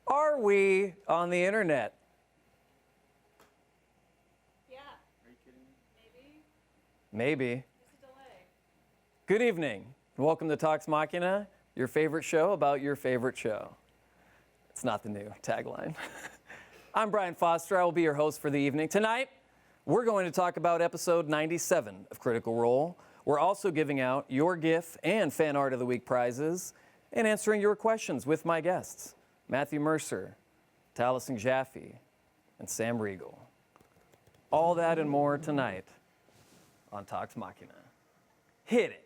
Are we on the internet? Yeah. Are you kidding me? Maybe. There's a delay. Good evening. Welcome to Talks Machina, your favorite show about your favorite show. It's not the new tagline. I'm Brian Foster. I will be your host for the evening. Tonight, we're going to talk about episode 97 of Critical Role. We're also giving out your GIF and Fan Art of the Week prizes and answering your questions with my guests, Matthew Mercer, Taliesin Jaffe, and Sam Riegel. All that and more tonight on Talks Machina. Hit it.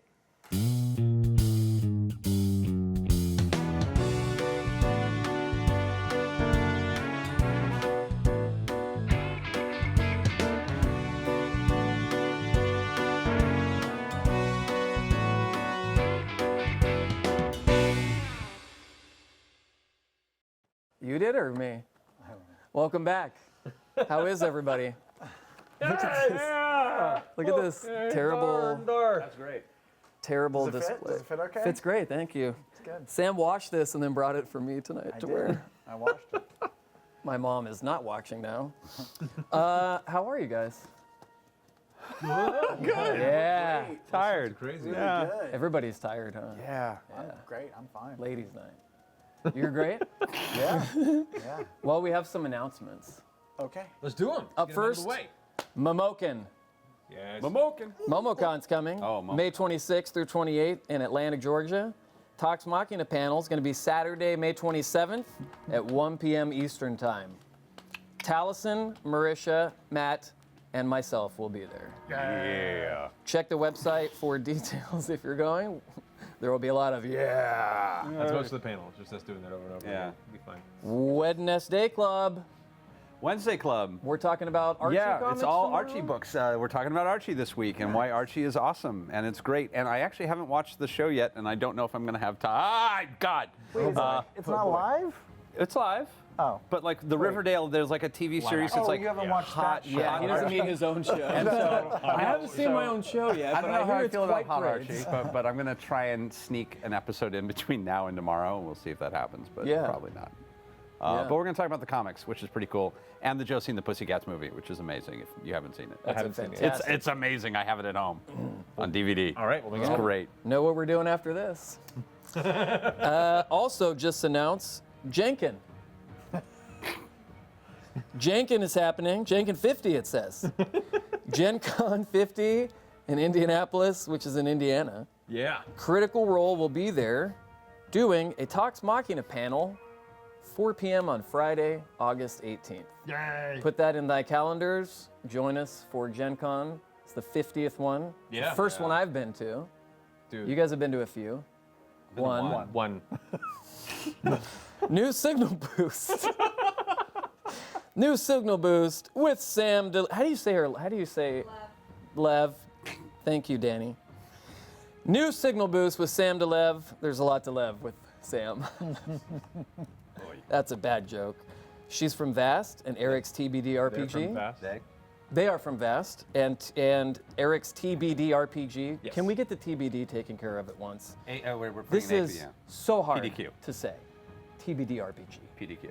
You did or me? Welcome back. How is everybody? Look at this terrible. That's great. Terrible Does it display. fit? Does it fit okay? Fits great, thank you. It's good. Sam washed this and then brought it for me tonight to wear. I watched it. My mom is not watching now. How are you guys? Good. Yeah. Tired. Crazy. Yeah. Good. Everybody's tired, huh? Yeah. I'm Yeah. great. I'm fine. Ladies' night. You're great? Yeah. Yeah. Well, we have some announcements. Okay. Let's do them. Up first, Momoken. Yes. MomoCon's coming Oh, Momo. May 26th through 28th in Atlanta, Georgia. Talks Machina panel is going to be Saturday, May 27th at 1 p.m. Eastern Time. Taliesin, Marisha, Matt, and myself will be there. Yeah. Check the website for details if you're going. There will be a lot of yeah. That's most of the panel. It's just us doing that over and over. Yeah. It'll be fun. Wednesday Club. Wednesday Club. We're talking about Archie comics it's all tomorrow? Archie books. We're talking about Archie this week and why Archie is awesome and it's great. And I actually haven't watched the show yet, and I don't know if I'm going to have time. Ah, God! Wait, it's not live? It's live. Oh. But like the Riverdale, there's like a TV series. It's like you haven't watched hot. that show. Yeah, he doesn't mean his own show. And so I haven't seen my own show yet, I but don't know I how hear I it's feel quite about Hot great. Archie, but I'm going to try and sneak an episode in between now and tomorrow, and we'll see if that happens. But Yeah. probably not. Yeah. But we're going to talk about the comics, which is pretty cool, and the Josie and the Pussycats movie, which is amazing if you haven't seen it. I haven't seen it. fantastic. It's amazing. I have it at home on DVD. All right. Well, we It's got it. great. Know what we're doing after this. Also, just announce Jenkin. Jenkin is happening. Jenkin 50, it says. Gen Con 50 in Indianapolis, which is in Indiana. Yeah. Critical Role will be there doing a Talks Machina panel, 4 p.m. on Friday, August 18th. Yay. Put that in thy calendars. Join us for Gen Con. It's the 50th one. Yeah. The first one I've been to. Dude. You guys have been to a few. One. New signal boost. New signal boost with Sam. How do you say her? How do you say? Lev. Thank you, Danny. New signal boost with Sam DeLev. There's a lot to Lev with Sam. That's a bad joke. She's from Vast and Eric's TBD RPG. They're from Fast. They are from Vast and Eric's TBD RPG. Yes. Can we get the TBD taken care of at once? We're putting This an AP, is yeah. so hard PDQ. to say. TBD RPG. PDQ.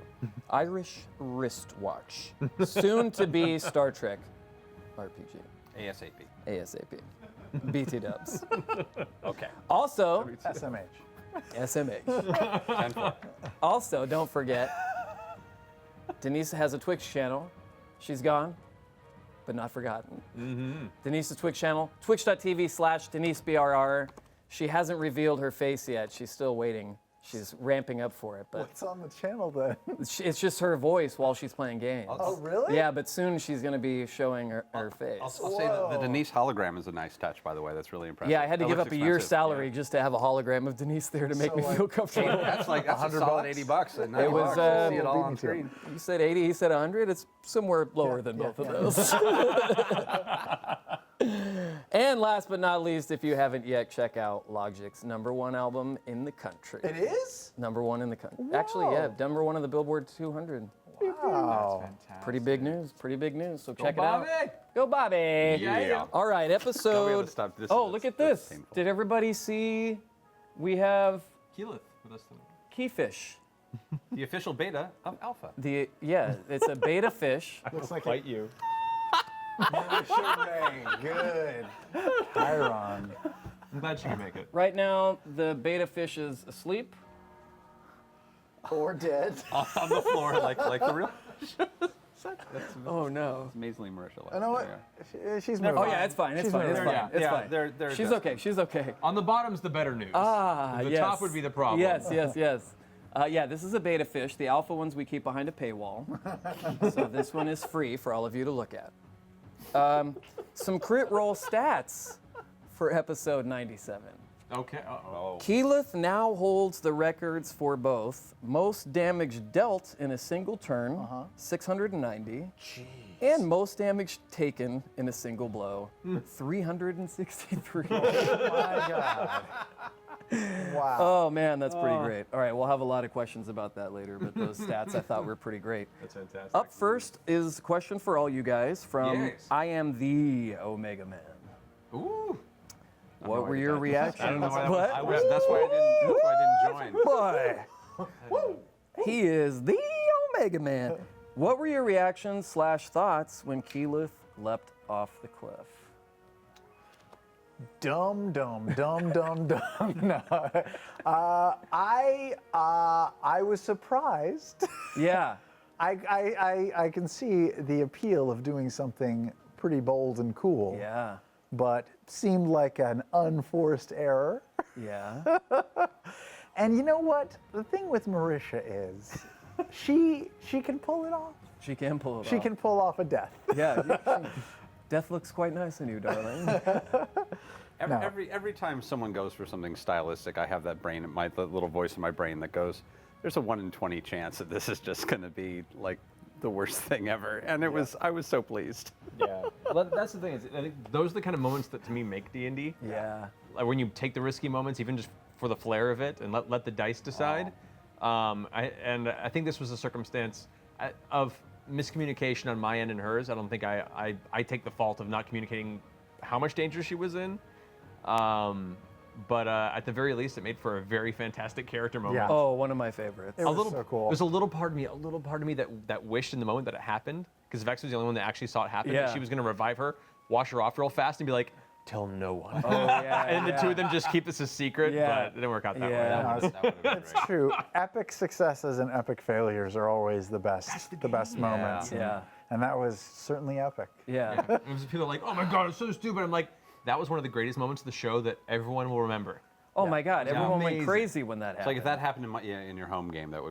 Irish wristwatch. Soon to be Star Trek RPG. ASAP. ASAP. BT dubs. Okay. Also, SMH. SMH. 10-4. Also, don't forget, Denise has a Twitch channel. She's gone, but not forgotten. Denise's Twitch channel, twitch.tv/DeniseBRR. She hasn't revealed her face yet. She's still waiting. She's ramping up for it, but What's on the channel then? it's just her voice while she's playing games. Oh, really? Yeah, but soon she's going to be showing her face. I'll say the Denise hologram is a nice touch, by the way. That's really impressive. Yeah, I had to That give looks up a year's expensive. salary just to have a hologram of Denise there to make So, me like, feel comfortable. That's a solid $100? $80. And It was, see it all beat on me to it. screen. You said 80, he said 100. It's somewhere lower than both of those. And last but not least, if you haven't yet, check out Logic's #1 album in the country. It is? #1 in the country. Actually, yeah, #1 on the Billboard 200. Wow. Fantastic. Pretty big news. Pretty big news. So check it out. Bobby! Go Bobby! Yeah. All right, Gotta be able episode. to stop. This Oh, is- look at this is this. painful. Did everybody see? We have Keyleth with us tonight. Keyfish The official beta of Alpha. It's a beta fish. Looks like Fight you. Good. Taryon. I'm glad she can make it. Right now, the beta fish is asleep. Or dead. On the floor like the real. Oh no. Amazingly Marisha. You know what? She's moving. Oh yeah, it's fine. It's She's fine. It's moving. fine. It's Yeah, fine. they're She's desperate. okay. She's okay. On the bottom's the better news. Ah, the yes. top would be the problem. Yes. Yeah, this is a beta fish. The alpha ones we keep behind a paywall. So this one is free for all of you to look at. Some crit roll stats for episode 97. Okay. Uh-oh. Keyleth now holds the records for both most damage dealt in a single turn, 690, and most damage taken in a single blow, 363. My God. Wow. Oh man, that's pretty great. All right, we'll have a lot of questions about that later, but those stats I thought were pretty great. That's fantastic. Up first is a question for all you guys from Yes. I Am the Omega Man. Ooh. What were your reactions? I don't know why that was- What? I That's why I didn't join. Boy, he is the Omega Man. What were your reactions / thoughts when Keyleth leapt off the cliff? Dumb. No. I was surprised. Yeah, I can see the appeal of doing something pretty bold and cool. yeah, But seemed like an unforced error. yeah. And you know what? The thing with Marisha is she can pull it off. She can pull it off. She can pull off a death. Yeah. Death looks quite nice on you, darling. Every time someone goes for something stylistic, I have that brain, the little voice in my brain that goes, "There's a 1 in 20 chance that this is just going to be like the worst thing ever." And I was so pleased. Yeah. Well, that's the thing. I think those are the kind of moments that to me make D&D. Yeah. Like when you take the risky moments, even just for the flair of it, and let the dice decide. I think this was a circumstance of miscommunication on my end and hers. I don't think I take the fault of not communicating how much danger she was in. But at the very least, it made for a very fantastic character moment. Yeah. Oh, one of my favorites. It was so cool. There's a little part of me that wished in the moment that it happened, because Vex was the only one that actually saw it happen. Yeah. That she was going to revive her, wash her off real fast, and be like, "Tell no one." Oh, yeah. And the two of them just keep this a secret, Yeah. but it didn't work out that Yeah. way. That would've been It's great. true. Epic successes and epic failures are always the best moments. Yeah. And that was certainly epic. Yeah. It was people are like, "Oh my god, it's so stupid." I'm like, that was one of the greatest moments of the show that everyone will remember. Oh my God, everyone went Amazing. crazy when that It's happened. like if that happened in your home game, that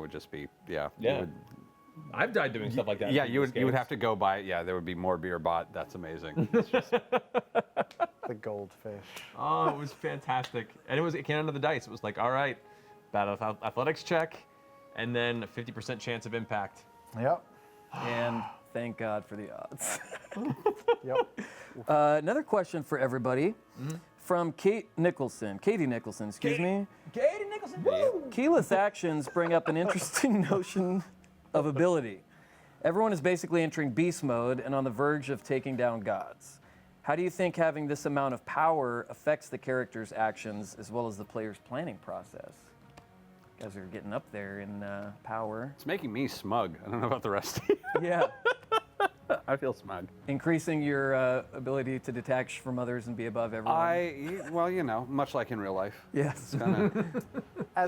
would just be Yeah. You would, I've died doing stuff like that. yeah, you would have to go buy. Yeah, there would be more beer bought. That's amazing. It's just, The goldfish. Oh, it was fantastic, and it came out of the dice. It was like, all right, that athletics check, and then a 50% chance of impact. Yep. And thank God for the odds. Yep. Another question for everybody from Katie Nicholson, excuse me. Katie Nicholson. Keyleth's actions bring up an interesting notion of ability. Everyone is basically entering beast mode and on the verge of taking down gods. How do you think having this amount of power affects the character's actions as well as the player's planning process? You guys are getting up there in power. it's making me smug. I don't know about the rest of you. Yeah. I feel smug. Increasing your ability to detach from others and be above everyone. Well, much like in real life. Yes. Kinda, I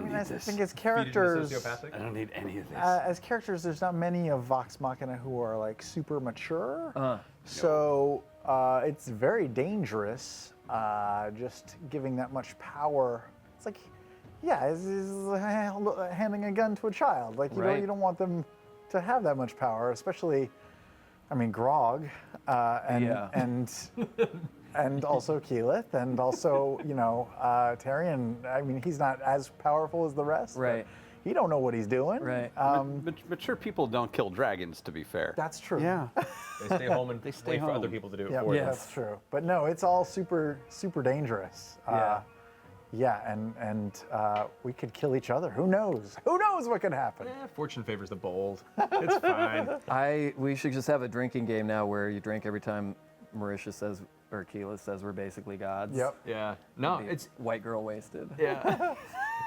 need this. think as Feed into characters, sociopathic? I don't need any of this. as characters, there's not many of Vox Machina who are like super mature. So it's very dangerous. Just giving that much power. It's like, yeah, it's handing a gun to a child. Like Right. you don't want them to have that much power, especially. I mean, Grog, Yeah. and also Keyleth, and also Taryon. I mean, he's not as powerful as the rest. but Right. He don't know what he's doing. Right. Mature people don't kill dragons, to be fair. That's true. Yeah. They stay home and stay wait for other home. people to do it Yeah, for them. that's true. But no, it's all super dangerous. Yeah. Yeah, and we could kill each other. Who knows? Who knows what could happen? Fortune favors the bold. It's fine. We should just have a drinking game now where you drink every time Marisha says or Keyleth says we're basically gods. Yep. Yeah. No, Be it's white girl wasted. yeah.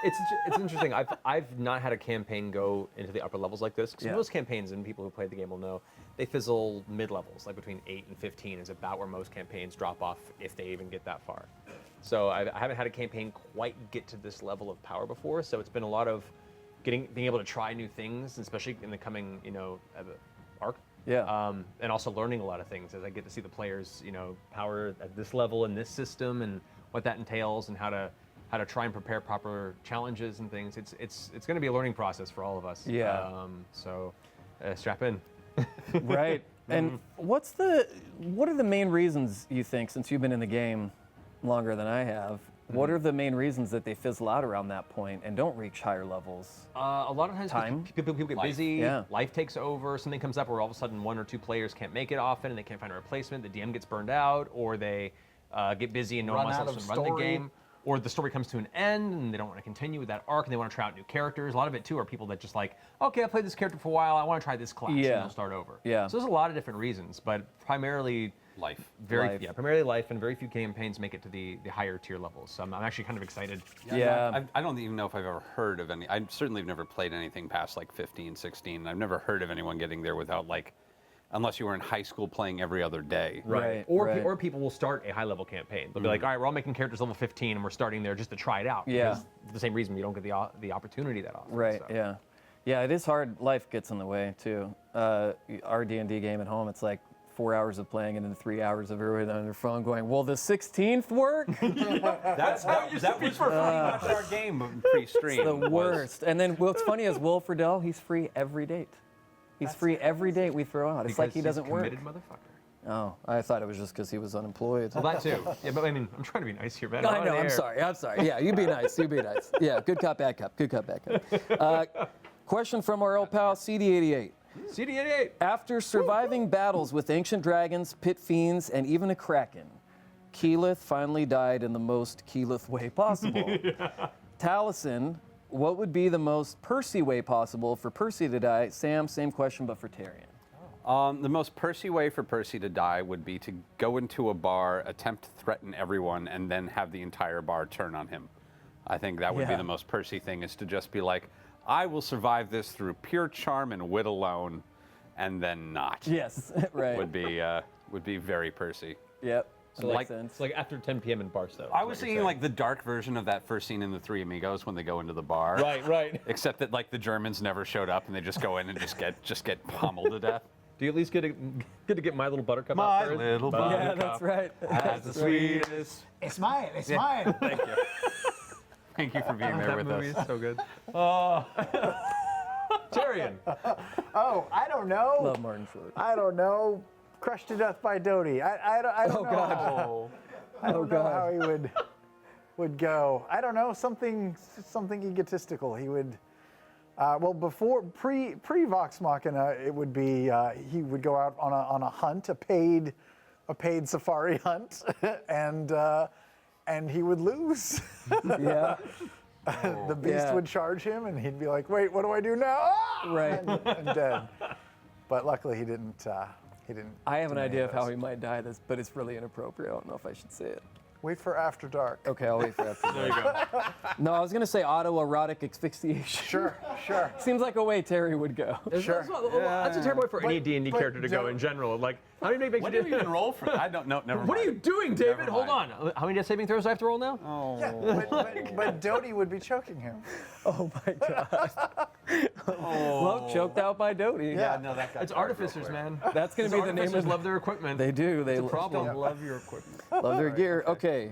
it's interesting. I've not had a campaign go into the upper levels like this. 'Cause Yeah. most campaigns, and people who played the game will know, they fizzle mid levels, like between 8 and 15 is about where most campaigns drop off if they even get that far. So I haven't had a campaign quite get to this level of power before. So it's been a lot of being able to try new things, especially in the coming arc. Yeah. And also learning a lot of things as I get to see the players, power at this level in this system and what that entails and how to try and prepare proper challenges and things. It's going to be a learning process for all of us. Yeah. So strap in. Right. And what are the main reasons you think, since you've been in the game longer than I have, what are the main reasons that they fizzle out around that point and don't reach higher levels? A lot of times Time? people get Life. busy, Yeah. life takes over, something comes up where all of a sudden 1 or 2 players can't make it often and they can't find a replacement, the DM gets burned out, or they get busy and no one Run wants out to of run the story. game, or the story comes to an end and they don't want to continue with that arc and they want to try out new characters. A lot of it too are people that just like, okay, I played this character for a while, I want to try this class, and Yeah. they'll start over. Yeah. So there's a lot of different reasons, but primarily Life. Life. primarily life, and very few campaigns make it to the higher tier levels. So I'm actually kind of excited. Yeah. I don't even know if I've ever heard of any. I certainly have never played anything past like 15, 16. I've never heard of anyone getting there without unless you were in high school playing every other day. Right. Or people will start a high level campaign. They'll be like, all right, we're all making characters level 15 and we're starting there just to try it out. Yeah. Because for the same reason we don't get the opportunity that often. Right. so. Yeah. Yeah. It is hard. Life gets in the way too. Our D&D game at home, it's like 4 hours of playing and then 3 hours of everybody on their phone going, "Will the 16th work?" That was pretty much our game pre-stream. The was- worst. And then what's funny is Will Friedle, he's free every date. He's free every date we throw out. It's like Because he he's doesn't a work. committed motherfucker. Oh, I thought it was just because he was unemployed. Well, that too. Yeah, but I mean, I'm trying to be nice here, man. I On know. I'm air. sorry. I'm sorry. Yeah, you be nice. You be nice. Yeah, good cop, bad cop. Good cop, bad cop. Question from our old pal CD88. CD88. After surviving battles with ancient dragons, pit fiends, and even a kraken, Keyleth finally died in the most Keyleth way possible. Taliesin, what would be the most Percy way possible for Percy to die? Sam, same question, but for Taryon. The most Percy way for Percy to die would be to go into a bar, attempt to threaten everyone, and then have the entire bar turn on him. I think that would be Yeah. the most Percy thing, is to just be like, I will survive this through pure charm and wit alone, and then not. Yes, right. Would be very Percy. Yep. So Makes like- sense. It's like after 10 p.m. in Barstow. I was thinking like the dark version of that first scene in The Three Amigos when they go into the bar. Right. Except that like the Germans never showed up and they just go in and just get pummeled to death. Do you at least get to get My Little Buttercup My out first? Little Yeah, Buttercup that's right. has the sweetest. It's mine. It's mine. Thank you. Thank you for being there That with movie us. is so good. Tyrion. Oh, I don't know. Love Martin Short. I don't know. Crushed to death by Doty. I don't know. God. I don't know God. how he would go. I don't know. Something egotistical. He would. Well, before pre Vox Machina, it would be he would go out on a hunt, a paid safari hunt, and he would lose. Yeah. The beast Yeah. would charge him, and he'd be like, "Wait, what do I do now?" Ah! Right. and dead. But luckily, he didn't. He didn't. I have an do any idea of how those. he might die, but it's really inappropriate. I don't know if I should say it. Wait for after dark. Okay, I'll wait for after. There you go. No, I was gonna say autoerotic asphyxiation. Sure. Seems like a way Terry would go. Sure. That's a terrible way for any But- D&D but character to go don't- in general. Like, how many makes What you do you even roll for? I don't know. Never mind. What are you doing, David? Never Hold mind. on. How many death saving throws do I have to roll now? Yeah, but Doty would be choking him. Oh my god. Well, choked out by Doty. Yeah. No, that got It's dark real artificers, quick. man. That's gonna These be the name artificers of. love their equipment. They do. They It's a problem. Don't love your equipment. love their gear. Okay.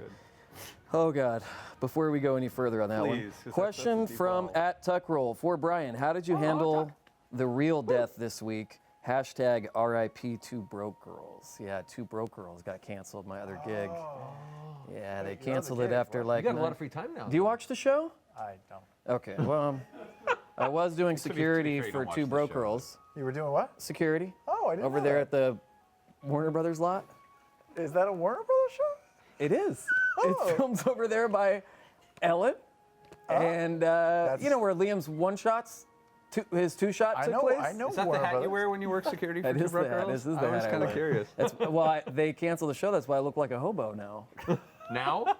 Oh God. Before we go any further on that Please, one, 'cause that's question a deep from hole. @tuckroll for Brian. How did you handle the real death this week? Hashtag RIP 2 broke girls. Yeah, 2 broke girls got canceled. My other gig. Yeah, they canceled it gig, after wow. like. You got a lot 9 of free time now. Do you watch the show? I don't. Okay. Well, I was doing To be security fair, you for don't watch 2 the broke show, girls. You were doing what? Security Oh, I didn't over know there that. at the Warner Brothers lot. Is that a Warner Brothers show? It is. Oh. It films over there by Ellen, and you know where Liam's his 2-shot I took know. place. I know Is that the Warner hat you Brothers. wear when you work security for That Two is Broke the hat. Girls? This is the I was hat I kind of wear. curious. That's, well, they canceled the show. That's why I look like a hobo now. Now?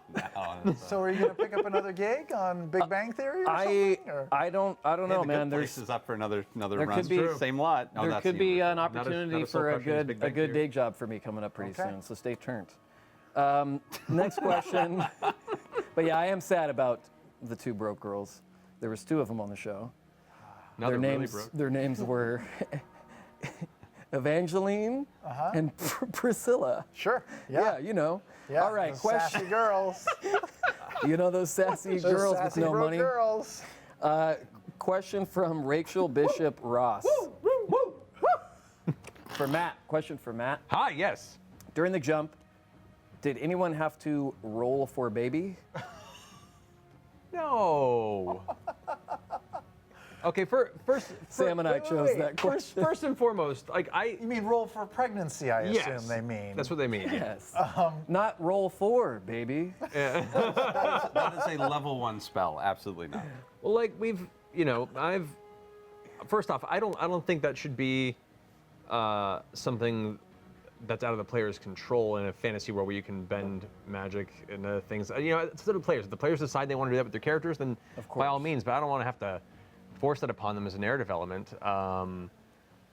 So are you going to pick up another gig on Big Bang Theory or something? Or? I don't know, man. Place is up for another there run. could be- Same lot. No, There that's could the be universe. an opportunity not a for a self-crushing good Big Bang day Theory. job for me coming up pretty Okay. soon. So stay tuned. Next question. But yeah, I am sad about the two broke girls. There was two of them on the show. Now Their they're really names broke. their names were Evangeline and Priscilla. Sure. Yeah, Yeah. you know. Yeah, All right, those question. Sassy girls. You know those sassy Those girls sassy with no broke money. girls. Question from Rachel Bishop Ross. For Matt. Question for Matt. Hi, yes. During the jump, did anyone have to roll for baby? No. Okay, first, Sam and I wait, chose wait. that question. first and foremost, like You mean roll for pregnancy, I yes, assume they mean. That's what they mean. Yes. Not roll for baby. That is a level 1 spell. Absolutely not. Well, like first off, I don't think that should be something that's out of the player's control in a fantasy world where you can bend magic and other things. It's to the players. If the players decide they want to do that with their characters, then by all means. But I don't want to have to force that upon them as a narrative element,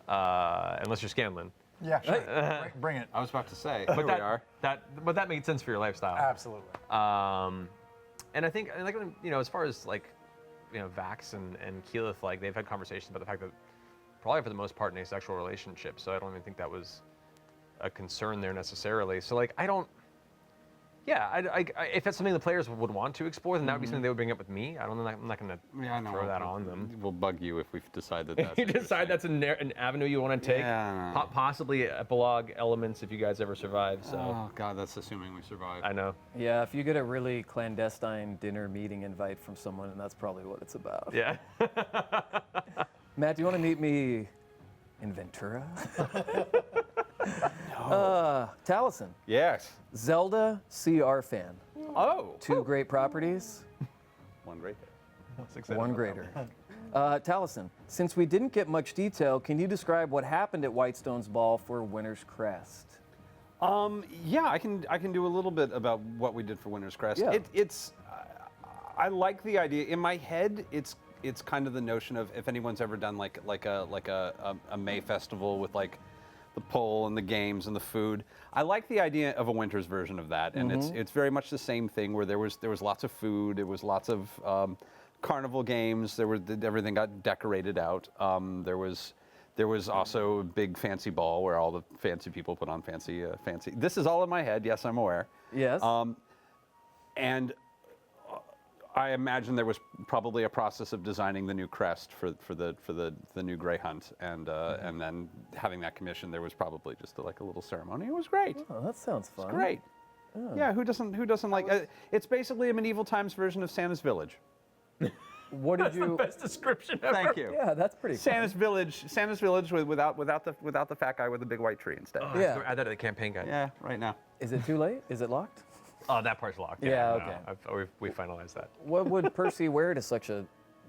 unless you're Scanlan. Yeah, sure. Bring it. I was about to say. But Here we are. But that made sense for your lifestyle. Absolutely. And I think, like, as far as like, Vax and Keyleth, like they've had conversations about the fact that probably for the most part in asexual relationships. So I don't even think that was a concern there necessarily. So like, I don't. Yeah, if that's something the players would want to explore, then that would be something they would bring up with me. I'm not going to throw that on them. We'll bug you if we decide that that's You decide that's an avenue you want to take. Yeah. Possibly epilogue elements if you guys ever survive. So Oh, God, that's assuming we survive. I know. Yeah, if you get a really clandestine dinner meeting invite from someone, and that's probably what it's about. Yeah. Matt, do you want to meet me in Ventura? Taliesin, Yes. Zelda CR fan. Oh. Two great properties, One right there. one greater. Taliesin, since we didn't get much detail, can you describe what happened at Whitestone's Ball for Winter's Crest? Yeah, I can do a little bit about what we did for Winter's Crest. Yeah. I like the idea. In my head, it's kind of the notion of if anyone's ever done like a May festival with like the pole and the games and the food. I like the idea of a winter's version of that, and it's very much the same thing where there was lots of food, there was lots of carnival games, everything got decorated out. There was also a big fancy ball where all the fancy people put on fancy. This is all in my head. Yes, I'm aware. Yes. And I imagine there was probably a process of designing the new crest for the new Grey Hunt, and then having that commission. There was probably just a little ceremony. It was great. Oh, that sounds fun. Great. Yeah, who doesn't like? It's basically a medieval times version of Santa's Village. What did you? Best description ever. Thank you. Yeah, that's pretty. Santa's Village without the fat guy with the big white tree instead. Oh, Yeah. Add that to the campaign guide. Yeah, right now. Is it too late? Is it locked? Oh, that part's locked. Yeah, no, okay. We finalized that. What would Percy wear to such a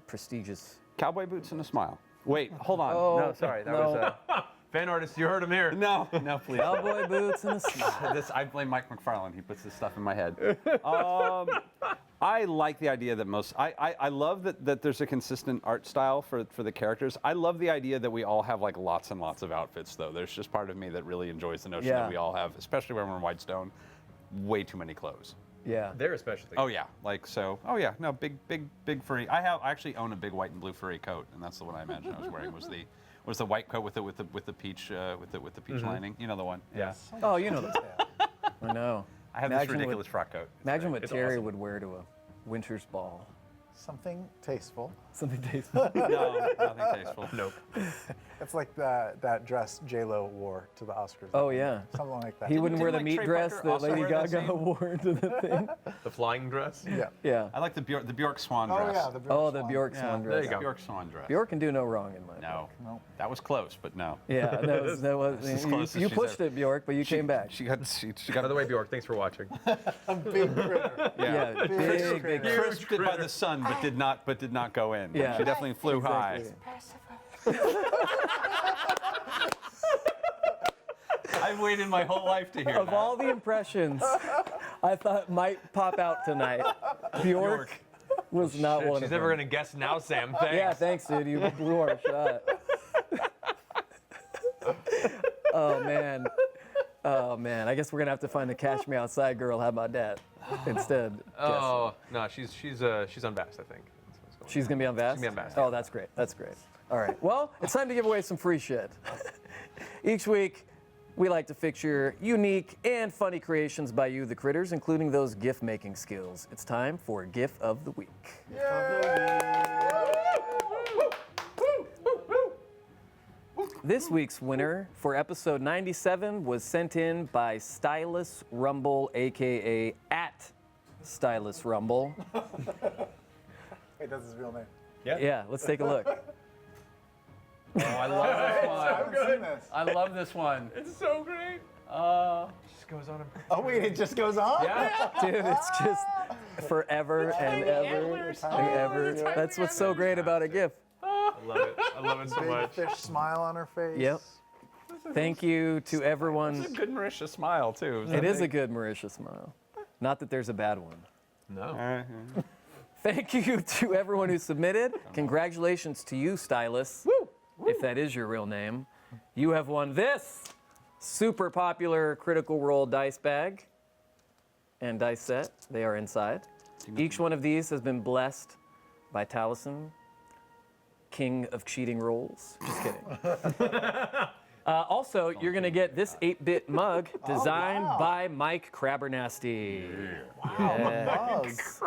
prestigious? Cowboy boots and a smile. Wait, hold on. Oh, no, sorry. That no. was Fan artist, you heard him here. no, please. Cowboy boots and a smile. I blame Mike McFarlane. He puts this stuff in my head. I like the idea that I love that there's a consistent art style for the characters. I love the idea that we all have like lots and lots of outfits though. There's just part of me that really enjoys the notion Yeah. that we all have, especially when we're in Whitestone, way too many clothes. Yeah. There especially. Oh yeah, no, big furry. I actually own a big white and blue furry coat, and that's the one I imagine I was wearing was the white coat with the peach peach lining. You know the one. Yeah. Oh, you know that. I know. I have Imagine this ridiculous frock coat. Imagine what It's Terry awesome. would wear to a winter's ball. Something tasteful. Something tasteful. No, nothing tasteful. Nope. It's like that dress J-Lo wore to the Oscars. Oh yeah. Something like that. He wouldn't wear the like meat Trey dress Parker that also Lady wear that Gaga same- wore to the thing. The flying dress. Yeah. Yeah. I like the Bjork swan Oh dress. yeah. The Oh, the swan. Bjork Yeah, swan there dress. you go. Bjork swan dress. Bjork can do no wrong in my book. No, No. that was close, but no. Yeah, that was as close as you she's pushed ever- it, Bjork, but you came back. She got By the way, Bjork, thanks for watching. A big critter. Yeah, big, big. critter. crisped by the sun, but did not go in. Yeah. She definitely flew high. Exactly. I've waited my whole life to hear Of that. all the impressions, I thought might pop out tonight. Bjork was not one She's of never them. gonna guess now, Sam. Thanks. Yeah, thanks, dude. You blew our shot. Oh man. Oh man. I guess we're gonna have to find the Cash Me Outside girl. How about that? Instead. Oh no, she's on Vast, I think. That's what's going She's gonna be on Vast? She's gonna be on Vast, Oh, yeah. that's great. That's great. All right. Well, it's time to give away some free shit. Each week, we like to feature unique and funny creations by you, the critters, including those GIF making skills. It's time for GIF of the Week. This week's winner for episode 97 was sent in by Stylus Rumble, aka @Stylus Rumble. Wait, that's his real name. Yeah, let's take a look. Oh, I love this I one. haven't seen this. I love this one. It's so great. Just goes on. Oh wait, it just goes on? Yeah. Dude, it's just forever and ever and ever. That's what's so great about a GIF. I love it. I love it so Big much. fish smile on her face. Yep. Thank you to everyone. It's a good Marisha smile too. It is a good Marisha smile. Not that there's a bad one. No. Thank you to everyone who submitted. Congratulations to you, Stylus. If that is your real name. You have won this super popular Critical Role dice bag and dice set. They are inside. Each one of these has been blessed by Taliesin, king of cheating rolls. Just kidding. Also, you're going to get this 8-bit mug designed by Mike Crabernasty. Yes.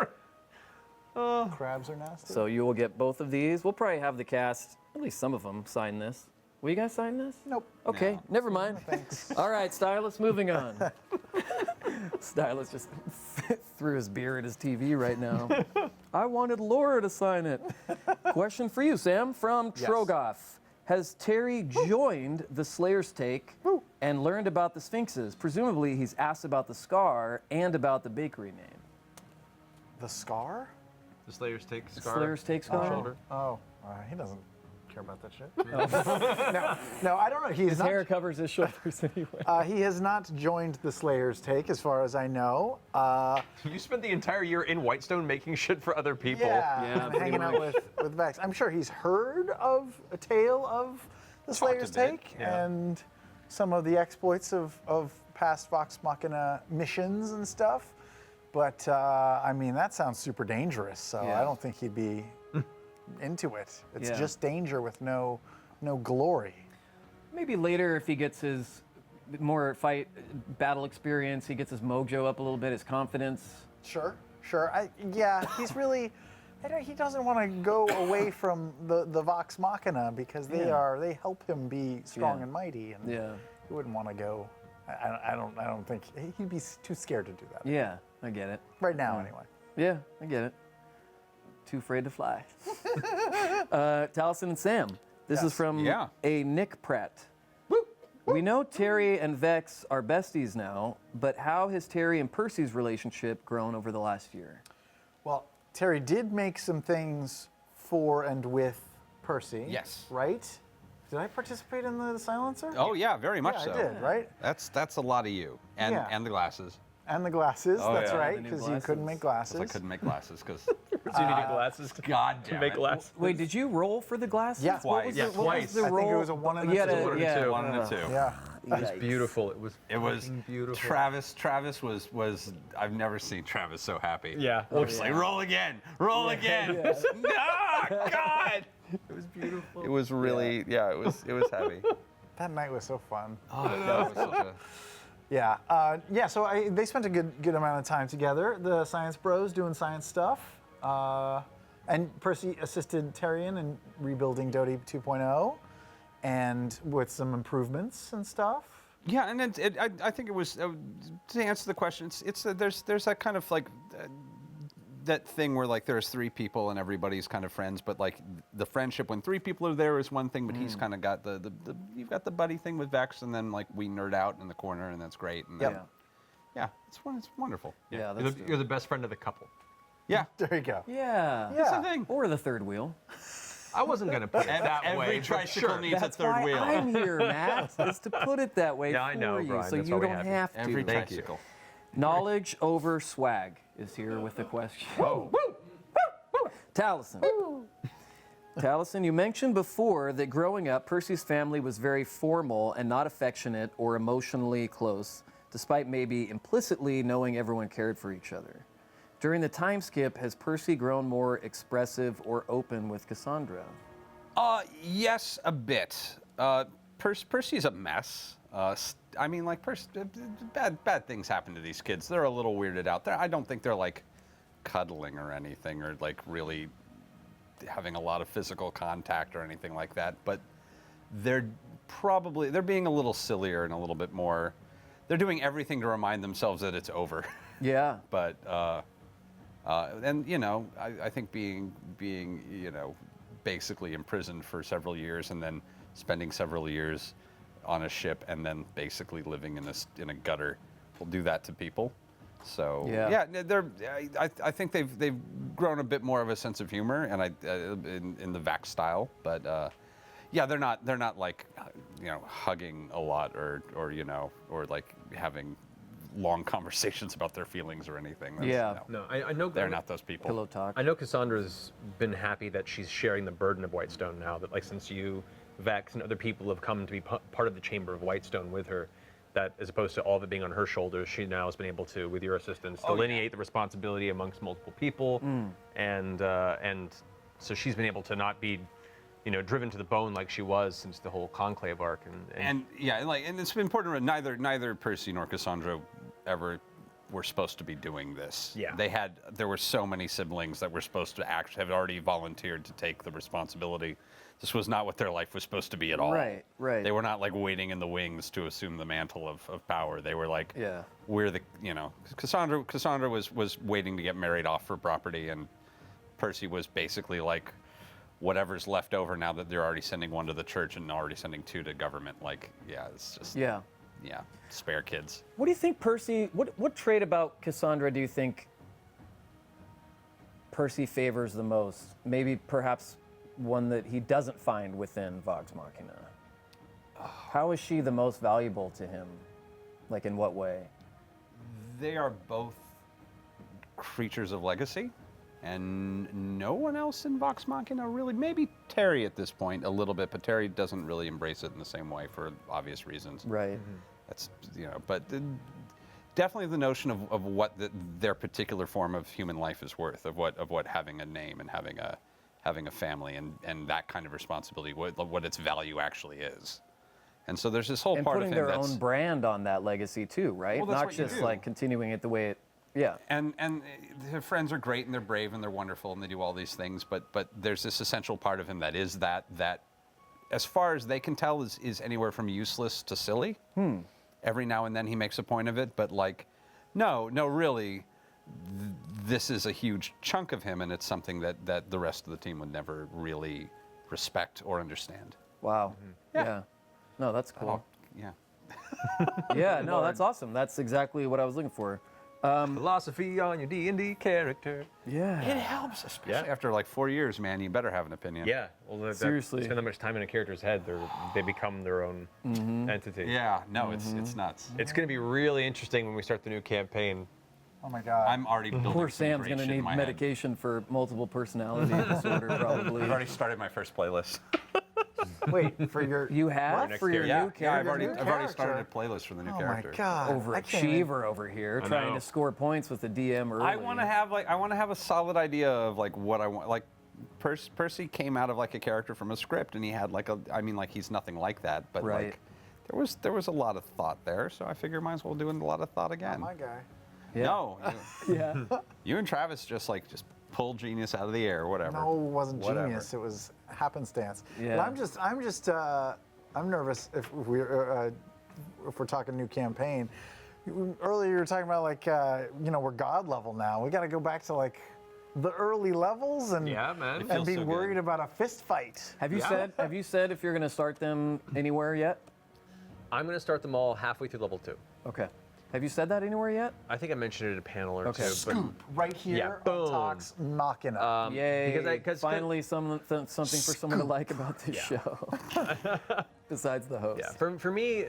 Crabs are nasty. So you will get both of these. We'll probably have the cast, at least some of them, sign this. Will you guys sign this? Nope. Okay, never mind. Thanks. All right, Stylus, moving on. Stylus just threw his beer at his TV right now. I wanted Laura to sign it. Question for you, Sam, from Yes. Trogoff. Has Terry joined the Slayer's Take and learned about the Sphinxes? Presumably, he's asked about the scar and about the bakery name. The scar? The Slayer's Take The scar. Slayer's Take scar? Shoulder. Oh, he doesn't care about that shit. No, I don't know. He's His not. hair covers his shoulders anyway. He has not joined the Slayer's Take, as far as I know. You spent the entire year in Whitestone making shit for other people. Yeah, and pretty hanging out with Vex. I'm sure he's heard of a tale of the Slayer's a bit, Take yeah. and some of the exploits of past Vox Machina missions and stuff. But I mean, that sounds super dangerous. So Yeah. I don't think he'd be into it. It's Yeah. just danger with no glory. Maybe later, if he gets his more battle experience, he gets his mojo up a little bit, his confidence. Sure. He's really. He doesn't want to go away from the Vox Machina because they help him be strong Yeah. and mighty, and Yeah. he wouldn't want to go. I don't think he'd be too scared to do that. Yeah, I get it. Right now, anyway. Yeah, I get it. Too afraid to fly. Taliesin and Sam. This is Yes. from Yeah. a Nick Pratt. We know Terry and Vex are besties now, but how has Terry and Percy's relationship grown over the last year? Well, Terry did make some things for and with Percy. Yes. Right? Did I participate in the silencer? Oh yeah, very much yeah, so. I did. Right? That's a lot of you, and Yeah. and the glasses. And the glasses. Oh, that's yeah. right, The new because you couldn't glasses. make 'Cause glasses. I couldn't make glasses because So you needed glasses to God damn make it. glasses. Wait, did you roll for the glasses? Yeah. What was Twice. the, what was Twice. the I think roll? it was a 1 and a Yeah, 2. One and a yeah, two. One and a two. Yeah. It was beautiful. It was. It was fucking beautiful. Travis was I've never seen Travis so happy. Yeah. It was like roll again, roll again. No, God. It was beautiful. It was really it was heavy. That night was so fun. Oh, that was such a Yeah. So they spent a good amount of time together. The Science Bros doing science stuff, and Percy assisted Taryon in rebuilding Dodie 2.0, and with some improvements and stuff. Yeah, and I think it was to answer the question. There's that kind of like that thing where like there's 3 people and everybody's kind of friends, but like the friendship when 3 people are there is one thing, but he's kind of got the you've got the buddy thing with Vex, and then like we nerd out in the corner, and that's great. And Yep. then, yeah, it's wonderful. Yeah, You're that's the, you're the best friend of the couple. Yeah, There you go. yeah. Yeah. that's the thing. Or the third wheel. I wasn't gonna put it that Every way. but tricycle sure. needs That's a third why wheel. I'm here, Matt, is to put it that way Yeah, I for know, you, Brian, so that's you why we don't have you. have to. Every Thank you. tricycle. Knowledge over swag is here with the question. Taliesin. Taliesin, you mentioned before that growing up, Percy's family was very formal and not affectionate or emotionally close, despite maybe implicitly knowing everyone cared for each other. During the time skip, has Percy grown more expressive or open with Cassandra? Yes, a bit. Percy's a mess. I mean, like, bad things happen to these kids. They're a little weirded out. I don't think they're like cuddling or anything, or like really having a lot of physical contact or anything like that. But they're being a little sillier and a little bit more. They're doing everything to remind themselves that it's over. Yeah. But and you know, I think being basically imprisoned for several years and then spending several years on a ship and then basically living in a gutter will do that to people. So yeah, I think they've grown a bit more of a sense of humor and in the Vax style, but yeah, they're not like hugging a lot or like having long conversations about their feelings or anything. No, I know they're not those people. Pillow talk. I know Cassandra's been happy that she's sharing the burden of Whitestone now. That like since you, Vex, and other people have come to be part of the Chamber of Whitestone with her, that as opposed to all of it being on her shoulders, she now has been able to, with your assistance, delineate the responsibility amongst multiple people, and so she's been able to not be, driven to the bone like she was since the whole Conclave arc. And it's important to neither Percy nor Cassandra ever were supposed to be doing this. Yeah. There were so many siblings that were supposed to have already volunteered to take the responsibility. This was not what their life was supposed to be at all. Right. They were not like waiting in the wings to assume the mantle of power. They were like, we're the, Cassandra was waiting to get married off for property, and Percy was basically like, whatever's left over now that they're already sending one to the church and already sending two to government. Like, it's just, spare kids. What do you think, Percy? What trait about Cassandra do you think Percy favors the most? Maybe perhaps one that he doesn't find within Vox Machina. How is she the most valuable to him? Like, in what way? They are both creatures of legacy, and no one else in Vox Machina really. Maybe Terry at this point a little bit, but Terry doesn't really embrace it in the same way for obvious reasons. Right. That's but definitely the notion of what their particular form of human life is worth, of what having a name and having a family and that kind of responsibility, what its value actually is. And so there's this whole and part of putting him their own brand on that legacy too, right? Well, that's Not what you just do. like continuing it the way it. Yeah. And their friends are great and they're brave and they're wonderful and they do all these things, but there's this essential part of him that is that as far as they can tell is anywhere from useless to silly. Every now and then he makes a point of it, but like, no, really, this is a huge chunk of him, and it's something that the rest of the team would never really respect or understand. Wow. Yeah. No, that's cool. Yeah. Yeah. No, that's awesome. That's exactly what I was looking for. Philosophy on your D&D character. Yeah. It helps, especially after like 4 years, man. You better have an opinion. Yeah. Well, Seriously. spend that much time in a character's head, they become their own entity. Yeah. No, it's nuts. It's going to be really interesting when we start the new campaign. Oh my God. I'm already building Poor some Sam's great going to shit in need my head. medication for multiple personality disorder, probably. I've already started my first playlist. Wait, for your You have next for your year. new character? I've already started a playlist for the new Oh character. my God. I can't even- Overachiever over here, I trying know. to score points with the DM early. I want to have a solid idea of like what I want. Like Percy came out of like a character from a script, and he had like he's nothing like that, but Right. like there was a lot of thought there. So I figure might as well do a lot of thought again. My guy. Yeah. No, Yeah. you and Travis just pull genius out of the air, whatever. No, it wasn't Whatever. genius. It was happenstance. Yeah. But I'm nervous if we're talking new campaign. Earlier you were talking about like we're god level now. We got to go back to like the early levels and Yeah, man. It and feels be so good. worried about a fist fight. Have you said if you're going to start them anywhere yet? I'm going to start them all halfway through level 2. Okay. Have you said that anywhere yet? I think I mentioned it at a panel or Okay. two. Scoop right here Yeah, on boom. Talks Machina. Yay! because finally, something for someone to like about this show, besides the host. Yeah, for me,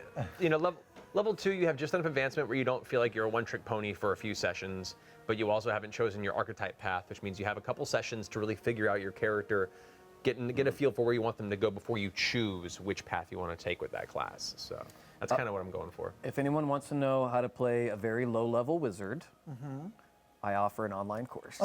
Level 2, you have just enough advancement where you don't feel like you're a one-trick pony for a few sessions, but you also haven't chosen your archetype path, which means you have a couple sessions to really figure out your character, get a feel for where you want them to go before you choose which path you want to take with that class. So that's kind of what I'm going for. If anyone wants to know how to play a very low-level wizard, I offer an online course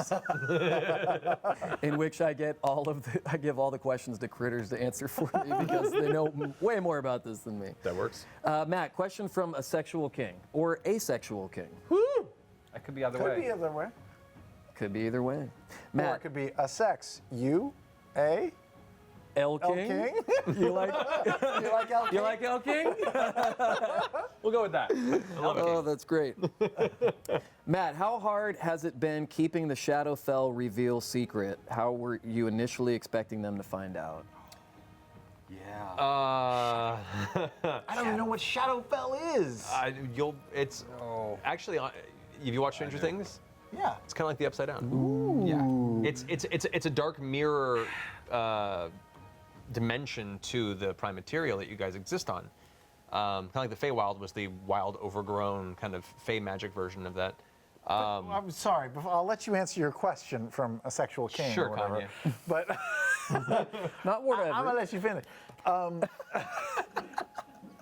in which I give all the questions to critters to answer for me because they know way more about this than me. That works. Matt, question from a sexual king or asexual king. That could be either Could way. be either way. Could be either way. Or it Matt, could be a sex. You, a L L King. King. You like You like L King? you like L King? We'll go with that. I love it. Oh, that's great. Matt, how hard has it been keeping the Shadowfell reveal secret? How were you initially expecting them to find out? Yeah. Uh, I don't even know what Shadowfell is. it's actually. Have you watched Stranger Things? Yeah. It's kind of like the Upside Down. Yeah. It's a dark mirror dimension to the prime material that you guys exist on. Kind of like the Feywild was the wild, overgrown kind of Fey magic version of that. I'm sorry. I'll let you answer your question from a sexual king Sure, or whatever. Kanye. But Not whatever. I'm gonna let you finish.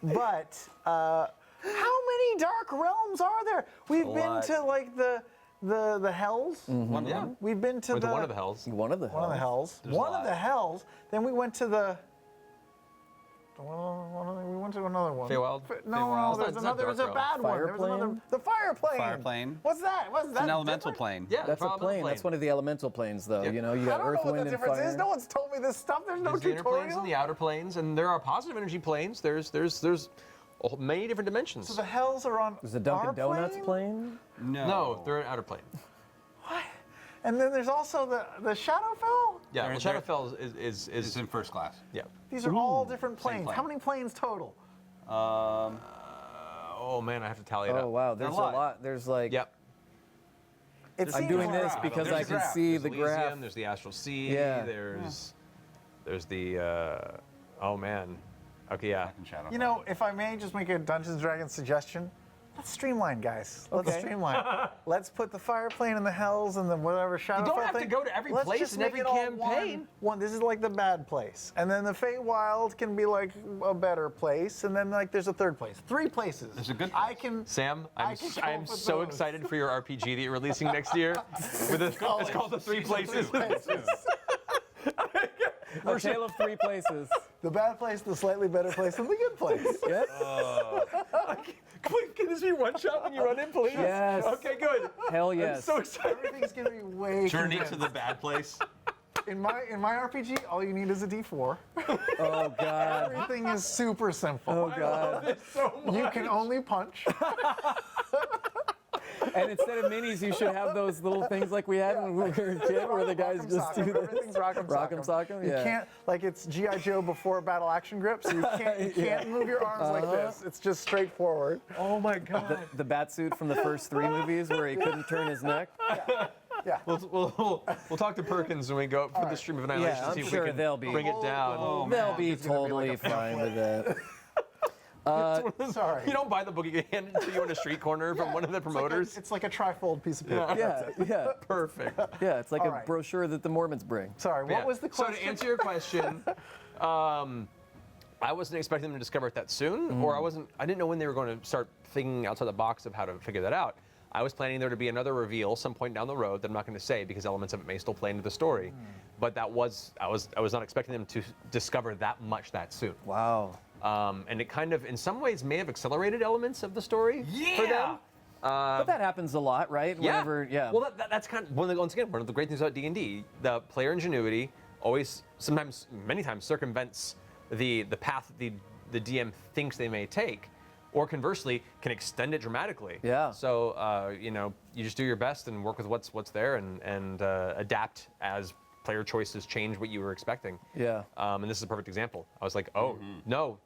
But how many dark realms are there? We've been lot. to like the hells. One of Yeah. them. We've been to With one of the hells. One of the one of the hells. There's a One of lot. the hells. Then we went to the. We went to another one. Feywild? No, Feywild. there's It's not another. There's a dark bad one. Fire There was another. plane? The fire plane. Fire plane. What's that? What's that? It's an elemental different? plane. Yeah, That's a probably plane. That's one of the elemental planes, though. Yeah. You know, you I got don't earth, know what wind, the and difference fire. is. No one's told me this stuff. There's no There's the inner planes tutorial. and the outer planes, and there are positive energy planes. There's many different dimensions. So the hells are on. There's a Dunkin' our Donuts plane? plane. No, they're an outer plane. And then there's also the Shadowfell. Yeah, They're- well, Shadowfell is It's in first class. yeah. These are all different planes. plane. How many planes total? Oh man, I have to tally it up. Oh wow, there's a lot. lot. There's like. Yep. It I'm seems doing like- this because I There's a can graph. see There's the graph. Elysium, there's the Astral Sea. Yeah. There's the. Oh man. Okay, yeah. In Shadow. You know, if I may just make a Dungeons and Dragons suggestion, let's streamline, guys. Let's Okay. streamline. Let's put the fire plane in the hells and then whatever Shadowfell don't have to thing. go to every Let's place just in make every it all campaign. One. This is like the bad place, and then the Feywild can be like a better place, and then like there's a third place. 3 places. There's a good I can. Sam, I I'm can I am cope with so those. excited for your RPG that you're releasing next year. It's called the Three Places. A tale of 3 places. The bad place, the slightly better place, and the good place. Yep. Can this be one shot when you run in, please? Yes. Okay, good. Hell yes. So excited. Everything's gonna be way. Journey to condensed. the bad place. In my RPG, all you need is a D4. Oh god. Everything is super simple. Oh god. You can only punch. And instead of minis, you should have those little things like we had when we were a kid, where the guys Rock'em just do sock'em. this. Everything's rock'em Rock'em sock'em. sock'em. You Yeah. can't, like it's G.I. Joe before battle action grip, so you can't move your arms like this. It's just straightforward. Oh my God. The bat suit from the first 3 movies where he couldn't turn his neck. Yeah. We'll talk to Perkins when we go for the stream of annihilation. Yeah, I'm see if sure we can they'll be. bring it down. Oh, They'll man. be It's gonna be totally like a fine with that. Sorry. You don't buy the book; you get handed to you in a street corner from one of the promoters. It's like a trifold piece of paper. Yeah. Perfect. Yeah, it's like All a right. brochure that the Mormons bring. Sorry, what Yeah. was the question? So to answer your question, I wasn't expecting them to discover it that soon, or I didn't know when they were going to start thinking outside the box of how to figure that out. I was planning there to be another reveal some point down the road that I'm not going to say because elements of it may still play into the story. But I was not expecting them to discover that much that soon. Wow. And it kind of, in some ways, may have accelerated elements of the story for them. But that happens a lot, right? Whenever, yeah. Well, that's kind of once again one of the great things about D&D. The player ingenuity always, sometimes, many times, circumvents the path the DM thinks they may take, or conversely, can extend it dramatically. Yeah. So you just do your best and work with what's there and adapt as player choices change what you were expecting. Yeah. And this is a perfect example. I was like, oh no,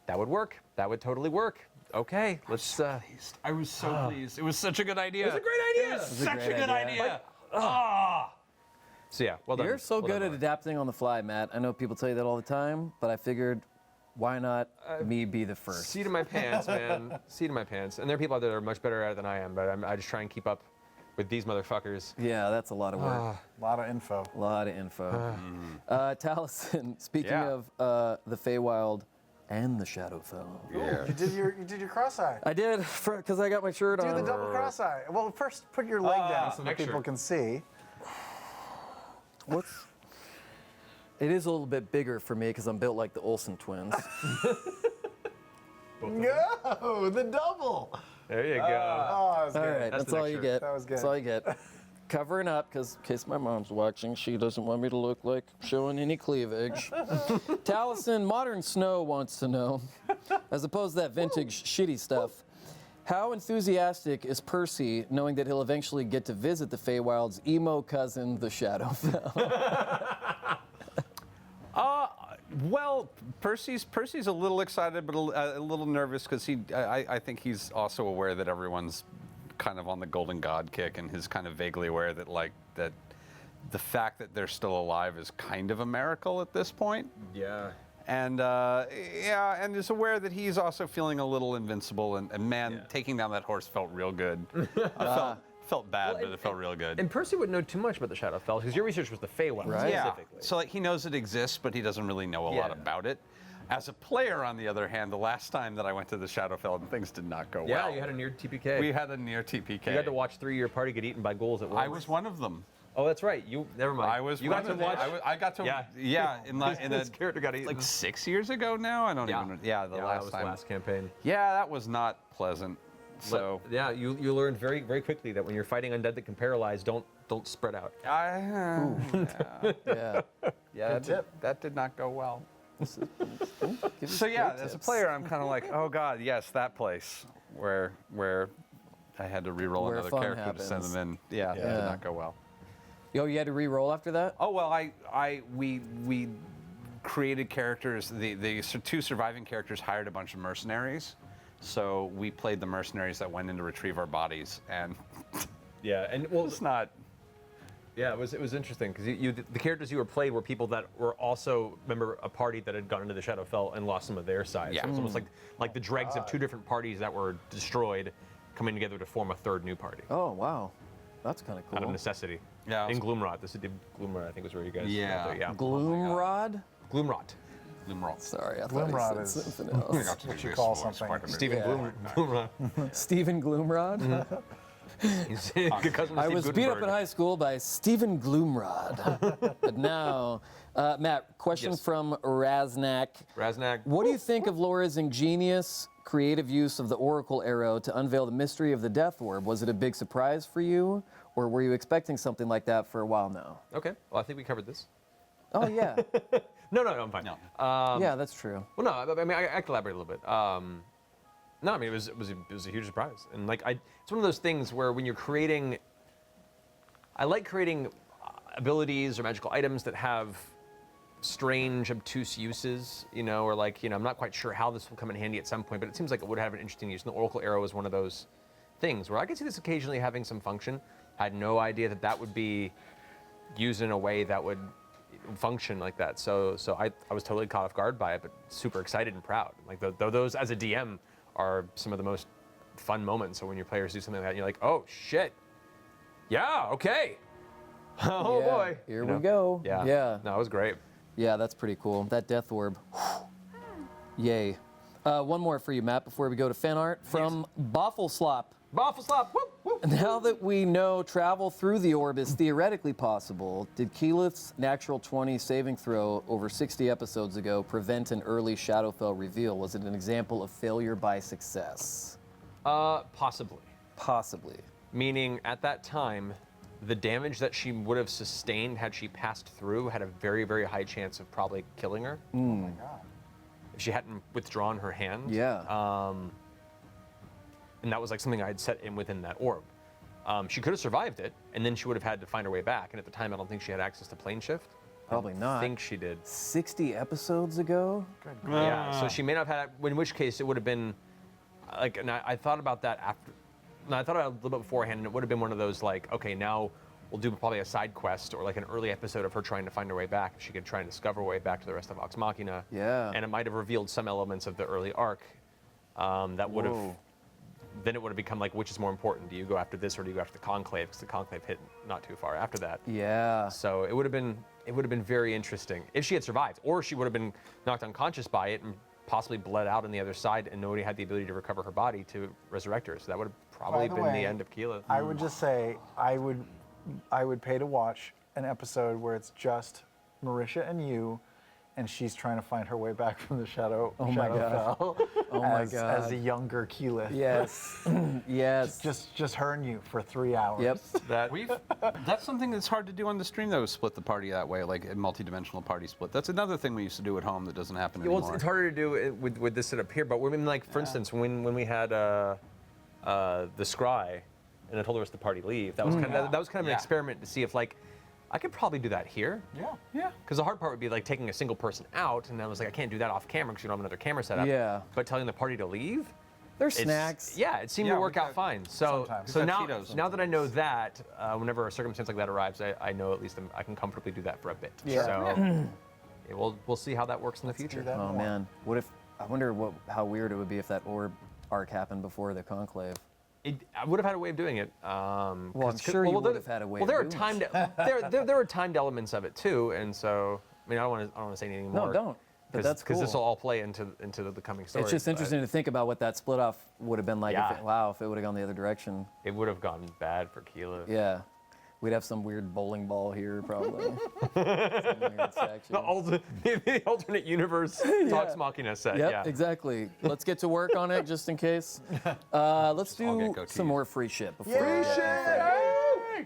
that would work. That would totally work. Okay, let's. I was so pleased. It was such a good idea. It was a great idea. It was was a such great a good idea. idea. So yeah, well done. You're so Well good done, at adapting on the fly, Matt. I know people tell you that all the time, but I figured Why not me be the first? Seat in my pants, man. Seat in my pants. And there are people out there that are much better at it than I am, but I just try and keep up with these motherfuckers. Yeah, that's a lot of work. A lot of info. A lot of info. Taliesin, speaking Yeah. of the Feywild and the Shadowfell. Yeah. You did your cross-eye. I did, because I got my shirt Do on. the double cross-eye. Well, first put your leg down so that next people shirt. can see. It is a little bit bigger for me because I'm built like the Olsen twins. No, the double. There you go. Oh, that was All good. right, That's that's the all next you shirt. get. That was good. That's all you get. Covering up, because in case my mom's watching, she doesn't want me to look like showing any cleavage. Taliesin, Modern Snow wants to know, as opposed to that vintage shitty stuff, how enthusiastic is Percy knowing that he'll eventually get to visit the Feywild's emo cousin, the Shadowfell? Well, Percy's a little excited, but a little nervous because I think he's also aware that everyone's kind of on the Golden God kick, and he's kind of vaguely aware that that the fact that they're still alive is kind of a miracle at this point. Yeah. And and is aware that he's also feeling a little invincible. And man, taking down that horse felt real good. Felt bad, but it felt real good. And Percy wouldn't know too much about the Shadowfell because your research was the Feywild Right. specifically. So like he knows it exists, but he doesn't really know a lot about it. As a player, on the other hand, the last time that I went to the Shadowfell, things did not go Yeah, well. you had a near TPK. We had a near TPK. You got to watch 3 of your party get eaten by ghouls at once. I was one of them. Oh, that's right. You never mind. I was. You one got to of them. watch. I got to. Yeah. In His character got eaten. like 6 years ago now. I don't even. Yeah, the that last was time. the last campaign. Yeah, that was not pleasant. So yeah, you learned very very quickly that when you're fighting undead that can paralyze, don't spread out. Yeah. Yeah, that did not go well. So yeah, as a player, I'm kind of like, oh god, yes, that place where I had to re-roll Where another fun character to send happens. them in. Yeah, that did not go well. Yo, you had to re-roll after that? Oh well, we created characters. The 2 surviving characters hired a bunch of mercenaries, so we played the mercenaries that went in to retrieve our bodies, and Yeah, and well, it's not. yeah, it was interesting because the characters you were played were people that were also remember a party that had gone into the Shadowfell and lost some of their side. Yeah. So it's almost like the dregs of 2 different parties that were destroyed coming together to form a 3rd new party Oh, wow. That's kind of cool. out of necessity. Yeah, In Gloomrot, the city of Gloomrot, I think was where you guys. Yeah. got there. Yeah. Gloomrod? Gloomrot. Sorry. Sorry, I thought Gloomrod you is said something else. what you call something. Stephen Gloomrot. Stephen Gloomrod? He's good cousin of I Steve was beat up Gutenberg. in high school by Stephen Gloomrod. But now, Matt, question Yes. from Raznak. Raznak. What do you think of Laura's ingenious, creative use of the Oracle Arrow to unveil the mystery of the Death Orb? Was it a big surprise for you, or were you expecting something like that for a while now? Okay. Well, I think we covered this. Oh, yeah. No, I'm fine. No. Yeah, that's true. Well, no, I mean, I can elaborate a little bit. No, I mean, it was a huge surprise, and like it's one of those things where when you're creating, I like creating abilities or magical items that have strange, obtuse uses, or like, I'm not quite sure how this will come in handy at some point, but it seems like it would have an interesting use. And the Oracle Arrow is one of those things where I could see this occasionally having some function. I had no idea that would be used in a way that would function like that. So I was totally caught off guard by it, but super excited and proud. Like those as a DM are some of the most fun moments. So when your players do something like that, you're like, oh shit, yeah, okay, oh Yeah, boy, Here we go. Yeah, Yeah. no, it was great. Yeah, that's pretty cool. That Death Orb. Yay. One more for you, Matt, before we go to fan art from Boffleslop. Baffle slap, whoop, whoop. Now that we know travel through the orb is theoretically possible, did Keyleth's natural 20 saving throw over 60 episodes ago prevent an early Shadowfell reveal? Was it an example of failure by success? Possibly. Possibly. Meaning at that time, the damage that she would have sustained had she passed through had a very, very high chance of probably killing her. Oh my god. If she hadn't withdrawn her hand. Yeah. And that was like something I had set in within that orb. She could have survived it, and then she would have had to find her way back. And at the time, I don't think she had access to plane shift. Probably not. I think she did. 60 episodes ago? Yeah, so she may not have had, in which case it would have been, like, and I thought about that after, no, I thought about it a little bit beforehand, and it would have been one of those, like, okay, now we'll do probably a side quest or like an early episode of her trying to find her way back. She could try and discover her way back to the rest of Vox Machina. Yeah. And it might have revealed some elements of the early arc that would have. Then it would have become like, which is more important? Do you go after this or do you go after the Conclave? Because the Conclave hit not too far after that. Yeah. So it would have been very interesting if she had survived, or she would have been knocked unconscious by it and possibly bled out on the other side, and nobody had the ability to recover her body to resurrect her. So that would have probably By been the the way, end of Keela. I would just say I would pay to watch an episode where it's just Marisha and you, and she's trying to find her way back from the Shadow. Oh my Shadowfell my as, God. as a younger Keyleth. Yes. Yes. Just her and you for 3 hours. Yep. That's something that's hard to do on the stream, though, split the party that way, like a multi-dimensional party split. That's another thing we used to do at home that doesn't happen Well, anymore. it's harder to do it with this setup here, but I mean, like, for instance, when we had the Scry, and I told the rest of the party leave, that was kind of an experiment to see if, like, I could probably do that here. Yeah. Because the hard part would be like taking a single person out, and I was like, I can't do that off camera because you don't have another camera set up. Yeah. But telling the party to leave, There's snacks. yeah, it seemed to work out fine. So, sometimes. so We've had now, Cheetos now that I know that, whenever a circumstance like that arrives, I know at least I can comfortably do that for a bit. Yeah. So, we'll see how that works in the Do future. that Oh more. man. I wonder how weird it would be if that orb arc happened before the Conclave. I would have had a way of doing it. I'm sure you would have had a way Well, of there are doing timed there are timed elements of it too, and so I mean I don't want to say anything more. No, don't. But that's cool. Because this will all play into the coming story. It's just but interesting to think about what that split off would have been like. Yeah. If it would have gone the other direction. It would have gone bad for Keela. Yeah. We'd have some weird bowling ball here, probably. Some weird section. The alternate universe Vox Machina set. Yep, yeah. exactly. Let's get to work on it just in case. Let's all do get goatees. some more free shit before we get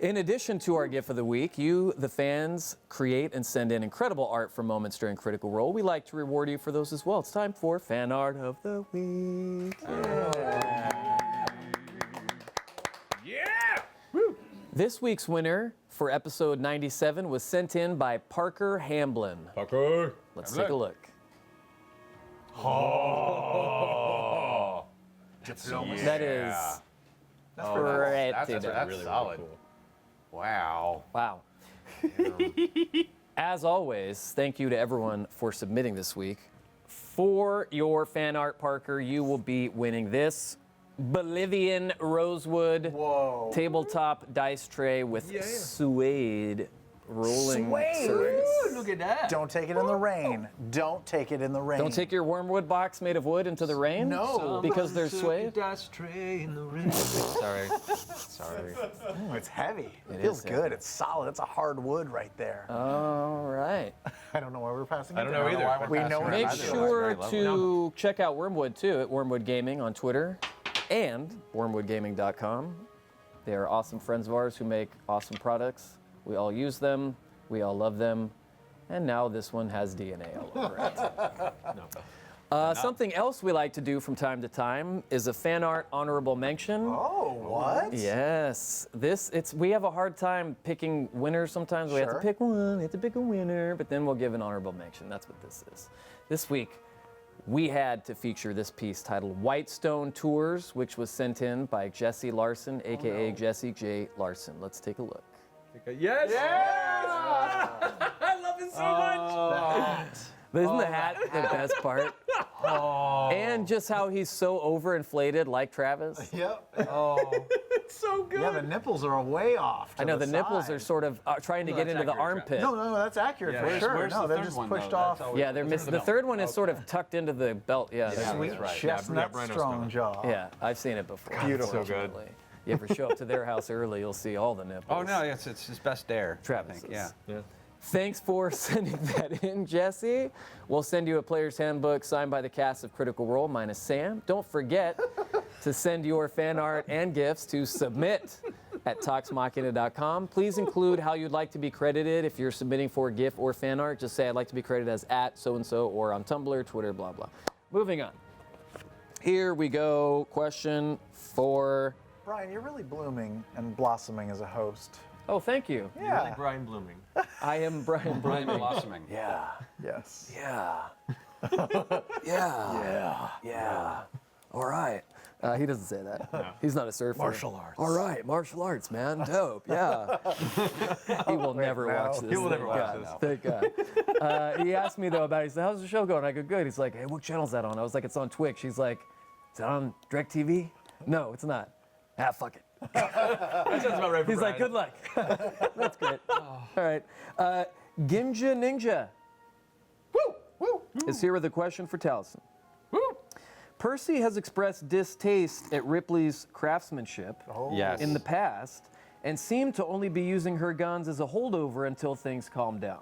in addition to our GIF of the week, you, the fans, create and send in incredible art for moments during Critical Role. We like to reward you for those as well. It's time for Fan Art of the Week. This week's winner for episode 97 was sent in by Parker Hamblin. Parker. Let's take a look. That is That's solid. Wow. Wow. As always, thank you to everyone for submitting this week. For your fan art, Parker, you will be winning this Bolivian rosewood tabletop dice tray with suede rolling surface. Look at that. Don't take it in the rain. Don't take it in the rain. Don't take your wormwood box made of wood into the rain? No. Because there's suede? Dice tray in the rain. Sorry. It's heavy. It It feels is good. heavy. It's solid. It's a hard wood right there. All right. I don't know why we're passing it. I don't know either. why we're We passing know it. Make either. sure That's to check out Wormwood too at Wormwood Gaming on Twitter and wormwoodgaming.com. They are awesome friends of ours who make awesome products. We all use them. We all love them. And now this one has DNA all over it. Something else we like to do from time to time is a fan art honorable mention. Oh, what? Yes, we have a hard time picking winners sometimes. We have to Sure. pick one, we have to pick a winner, but then we'll give an honorable mention. That's what this is. This week, we had to feature this piece titled Whitestone Tours, which was sent in by Jesse Larson, aka Jesse J. Larson. Let's take a look. Yes. I love it so much. Isn't the hat the best part? And just how he's so overinflated, like Travis. Yep. It's so good. Yeah, the nipples are way off. I know the nipples are sort of trying to get into the armpit. No, that's accurate for sure. Where's No, the they're third just one, pushed though? off. That's Yeah, they're missing. The third one is sort of tucked into the belt. Yeah. Sweet that's right. chestnut Brino's strong coming. jaw. Yeah, I've seen it before. Beautiful. So good. unfortunately. You ever show up to their house early, you'll see all the nipples. Oh no, it's his best dare. I Travis's. think. Yeah. Thanks for sending that in, Jesse. We'll send you a player's handbook signed by the cast of Critical Role minus Sam. Don't forget to send your fan art and gifts to submit@toxmachina.com. Please include how you'd like to be credited if you're submitting for GIF or fan art. Just say I'd like to be credited as @so-and-so or on Tumblr, Twitter, blah, blah. Moving on. Here we go. Question 4. Brian, you're really blooming and blossoming as a host. Oh, thank you. Yeah. Like Brian Blooming. I am Brian Brian Blooming. blossoming. Yeah. Yes. Yeah. Yeah. Yeah. All right. He doesn't say that. No. He's not a surfer. Martial arts. All right, martial arts, man. Dope. Yeah. He will never no. watch this. He will thank never watch God. Thank God. He asked me though about it. He said, "How's the show going?" I go, "Good." He's like, "Hey, what channel's that on?" I was like, "It's on Twitch." He's like, "Is it on DirecTV?" No, it's not. Ah, fuck it. That sounds about right for He's like, Brian. "Good luck." That's great. All right. Ginja Ninja is here with a question for Taliesin. Percy has expressed distaste at Ripley's craftsmanship Yes. in the past and seemed to only be using her guns as a holdover until things calmed down.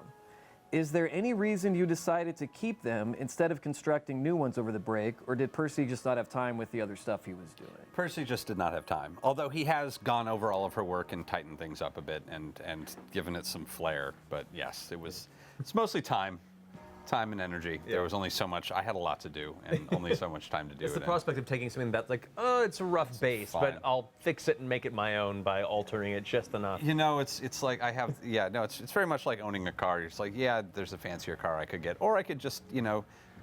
Is there any reason you decided to keep them instead of constructing new ones over the break, or did Percy just not have time with the other stuff he was doing? Percy just did not have time. Although he has gone over all of her work and tightened things up a bit and given it some flair. But yes, it's mostly time and energy. There was only so much. I had a lot to do and only so much time to do It's it. the prospect of taking something that's like, oh, it's a rough base, fine. but I'll fix it and make it my own by altering it just enough. You know, it's like I have, it's very much like owning a car. It's like, yeah, there's a fancier car I could get, or I could just,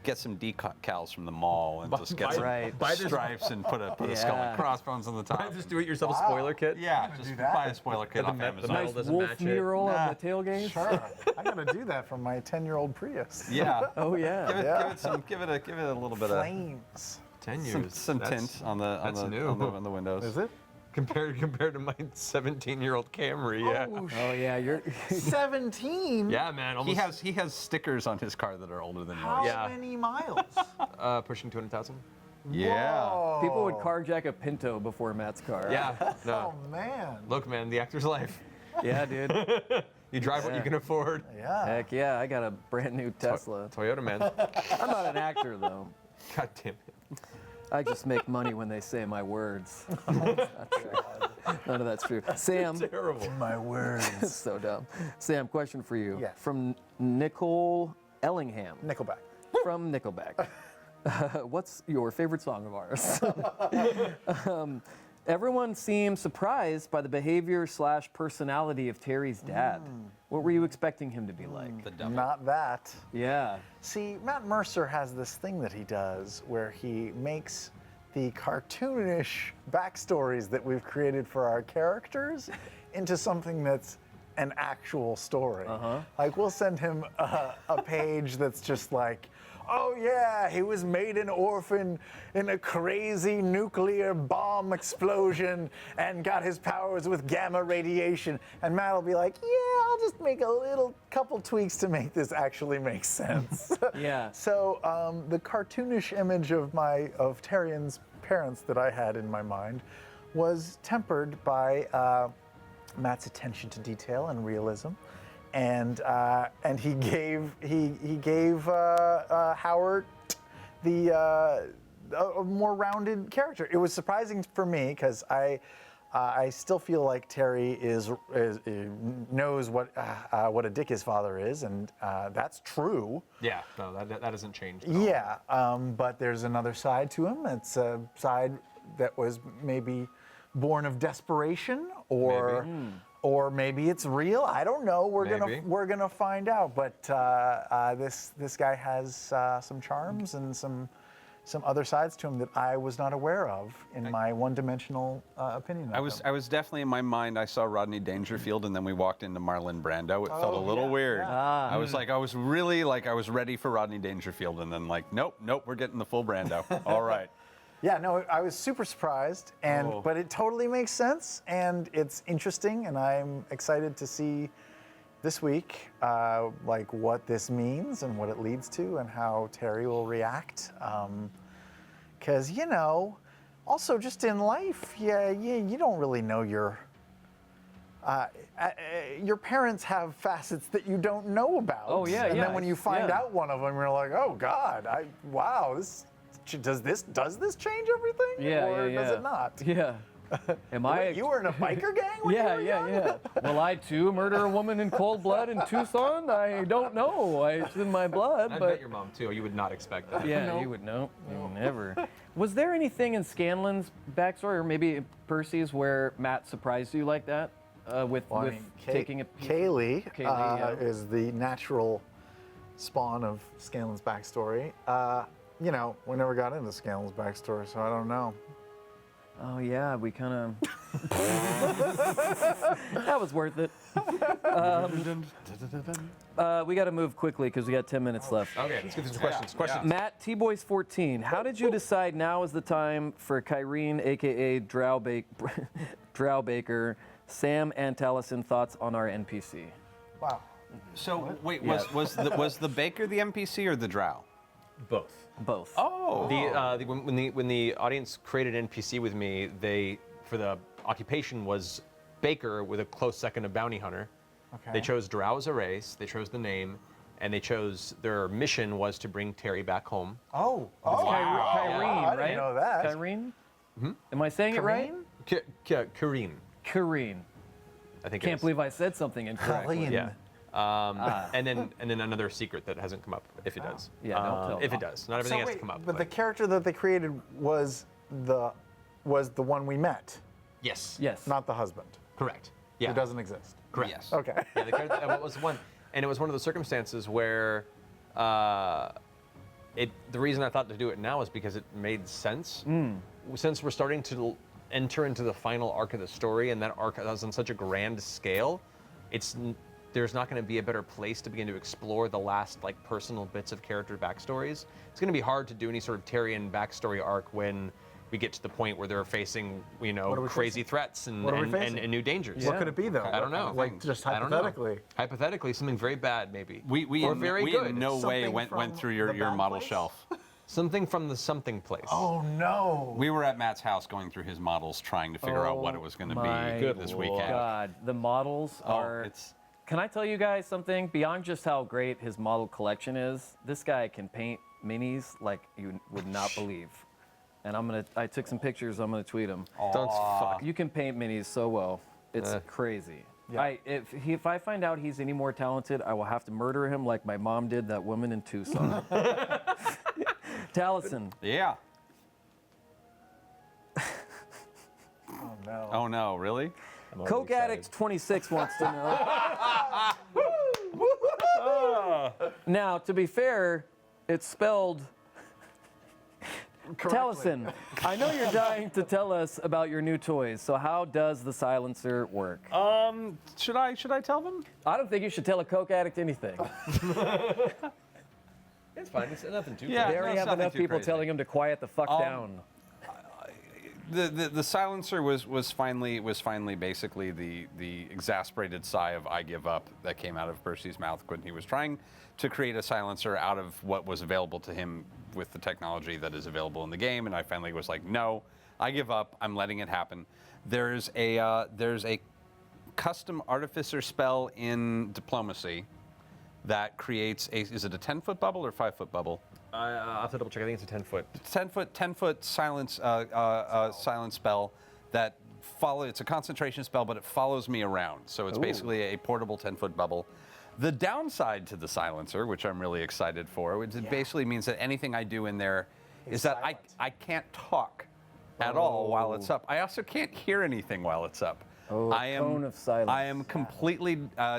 get some decals from the mall and just get some Right. buy this- stripes and put a skull Yeah. and crossbones on the top. Just do-it-yourself spoiler kit. Yeah, just buy a spoiler kit off the Amazon. metal Nice doesn't wolf match it. mural Nah. of the tailgate. Sure. I gotta do that for my 10-year-old Prius. Yeah. Oh yeah. Give it a little bit Flames. 10 years. some That's- tint on the that's new. on the windows. Is it? Compared to my 17-year-old Camry, yeah. Oh yeah. You're. 17? Yeah, man. He Almost, has stickers on his car that are older than How yours. Yeah. many miles? pushing 200,000. Yeah. Whoa. People would carjack a Pinto before Matt's car. Yeah. No. Oh, man. Look, man, the actor's life. Yeah, dude. You drive what you can afford. Yeah. Heck yeah, I got a brand new Tesla. Toyota, man. I'm not an actor though. God damn it. I just make money when they say my words. That's not true. None of that's true. Sam, Terrible. My words. so dumb. Sam, question for you. Yes. From Nicole Ellingham Nickelback. from Nickelback. What's your favorite song of ours? Everyone seemed surprised by the behavior/personality of Terry's dad. What were you expecting him to be like? The devil. Not that. Yeah. See, Matt Mercer has this thing that he does where he makes the cartoonish backstories that we've created for our characters into something that's an actual story. Like, we'll send him a page that's just like, oh yeah, he was made an orphan in a crazy nuclear bomb explosion and got his powers with gamma radiation. And Matt will be like, yeah, I'll just make a couple tweaks to make this actually make sense. Yeah. So the cartoonish image of Taryon's parents that I had in my mind was tempered by Matt's attention to detail and realism. And he gave Howard a more rounded character. It was surprising for me because I still feel like Terry knows what a dick his father is, and that's true. Yeah, no, that hasn't changed. Yeah, but there's another side to him. It's a side that was maybe born of desperation, or maybe it's real. I don't know. We're gonna find out. But this guy has some charms and some other sides to him that I was not aware of in my one-dimensional opinion. I was definitely in my mind. I saw Rodney Dangerfield, and then we walked into Marlon Brando. It felt a little weird. I was ready for Rodney Dangerfield, and then nope, we're getting the full Brando. All right. Yeah, no, I was super surprised, but it totally makes sense, and it's interesting, and I'm excited to see this week, what this means and what it leads to, and how Terry will react. Because also just in life, you don't really know your parents have facets that you don't know about. Oh, yeah, and yeah, then when you find yeah. out one of them, you're like, oh God, does this change everything? Yeah, or yeah, does yeah. it not? Yeah. Am I? You were in a biker gang when you Yeah, were yeah, young? yeah. Will I too murder a woman in cold blood in Tucson? I don't know. It's in my blood, I but bet your mom too. You would not expect that. yeah, Nope. you would know. You would never. Was there anything in Scanlan's backstory, or maybe Percy's, where Matt surprised you like that? With taking a piece of- Kaylee, Kaylee, yeah. is the natural spawn of Scanlan's backstory. We never got into Scanlan's backstory, so I don't know. Oh yeah, we kind of. That was worth it. We got to move quickly because we got 10 minutes left. Okay, let's get to some questions. Questions. Matt T Boys 14. How did you decide now is the time for Kyrene, aka Drowbaker, Sam, and Taliesin? Thoughts on our NPC? Wow. So wait, Yeah. was the baker the NPC or the drow? Both. Both. Oh. When the audience created NPC with me, they for the occupation was baker with a close second of bounty hunter. Okay. They chose drow as a race. They chose the name, and they chose their mission was to bring Terry back home. Oh. Kyrene, I right? didn't know that. Kyrene? Am I saying it right? Kareen, Kyrene. I think. Can't believe I said something incorrectly. Colleen. Yeah. And then another secret that hasn't come up if it does. Yeah, don't tell. If it does, not everything has to come up. But the character that they created was the one we met, yes. Yes. not the husband, Correct. Yeah. who doesn't exist. Correct. Yes. Okay. Yeah, the character, and it was one of the circumstances where the reason I thought to do it now is because it made sense. Since we're starting to enter into the final arc of the story, and that arc is on such a grand scale, there's not going to be a better place to begin to explore the last like personal bits of character backstories. It's going to be hard to do any sort of Taryon backstory arc when we get to the point where they're facing, crazy threats and new dangers. What could it be though? I don't know. Like just I don't know. hypothetically. Hypothetically, something very bad, maybe. We or very we good. in no way Something went from through the your bad model place? shelf. Something from the something place. Oh no. We were at Matt's house going through his models, trying to figure out what it was going to my be this weekend. God, the models are. It's Can I tell you guys something? Beyond just how great his model collection is, this guy can paint minis like you would not believe. And I took some pictures. I'm gonna tweet them. Don't fuck. You can paint minis so well. It's crazy. Yeah. If I find out he's any more talented, I will have to murder him like my mom did that woman in Tucson. Taliesin. yeah. Oh no. Oh no, really? I'm already Coke excited. Addict 26 wants to know. Now, to be fair, it's spelled. Taliesin, I know you're dying to tell us about your new toys. So how does the silencer work? Should I tell them? I don't think you should tell a Coke addict anything. It's fine. It's nothing too. Yeah. They crazy. already no, have it's nothing enough too people crazy. telling him to quiet the fuck down. The silencer was finally basically the exasperated sigh of "I give up" that came out of Percy's mouth when he was trying to create a silencer out of what was available to him with the technology that is available in the game, and I finally was like, "No, I give up. I'm letting it happen." There's a custom artificer spell in diplomacy that creates is it a 10-foot bubble or 5-foot bubble? I'll have to double check. I think it's a 10-foot. 10-foot silence silence spell that it's a concentration spell, but it follows me around. So it's basically a portable 10-foot bubble. The downside to the silencer, which I'm really excited for, which it basically means that anything I do in there is that silent. I can't talk at all while it's up. I also can't hear anything while it's up. Oh, I am cone of silence. I am completely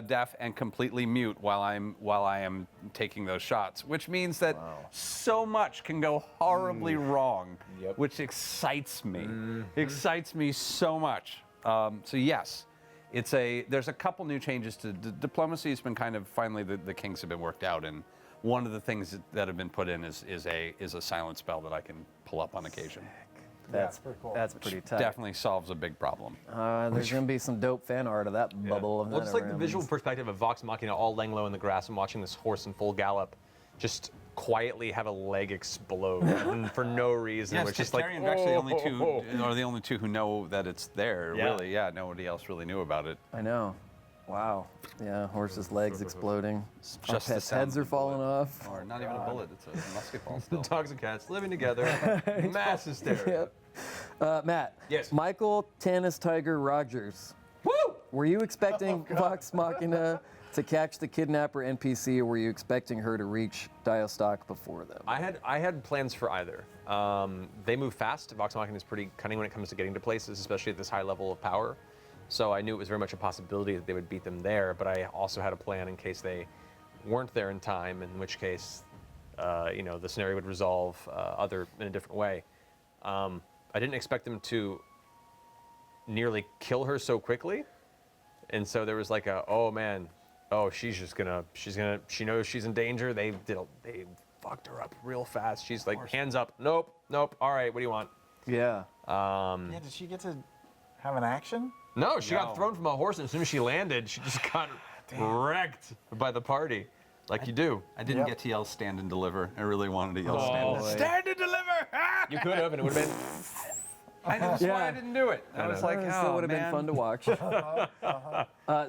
deaf and completely mute while I am taking those shots, which means that so much can go horribly wrong, which excites me. Excites me so much. So yes, there's a couple new changes to diplomacy. Has been kind of finally the kinks have been worked out, and one of the things that have been put in is a silent spell that I can pull up on occasion. That's pretty cool. That's pretty tight. Definitely solves a big problem. There's gonna be some dope fan art of that bubble. Of Well, that just like the around. visual perspective of Vox Machina all laying low in the grass and watching this horse in full gallop just quietly have a leg explode and for no reason. Yes, which is just like, Taryon actually the only two who know that it's there. Yeah. Really, yeah. Nobody else really knew about it. I know. Wow. Yeah, horses' legs exploding. Our Just the pets' sound heads of are the falling bullet. off. Or not even a bullet. It's a musket ball still. dogs and cats living together. Mass hysteria. Yep. Matt. Yes. Michael Tannis Tiger Rogers. Woo! Were you expecting Vox Machina to catch the kidnapper NPC, or were you expecting her to reach Diostock before them? I had plans for either. They move fast. Vox Machina is pretty cunning when it comes to getting to places, especially at this high level of power. So I knew it was very much a possibility that they would beat them there, but I also had a plan in case they weren't there in time, in which case, the scenario would resolve in a different way. I didn't expect them to nearly kill her so quickly. And so there was like oh man, she knows she's in danger. They fucked her up real fast. She's like, hands up, nope, all right, what do you want? Yeah. Yeah, did she get to have an action? No, she got thrown from a horse, and as soon as she landed, she just got wrecked by the party, like you do. I didn't get to yell stand and deliver. I really wanted to yell stand and Stand and deliver! You could have, and it would have been. That's why I didn't do it. I was like, It still would have been fun to watch.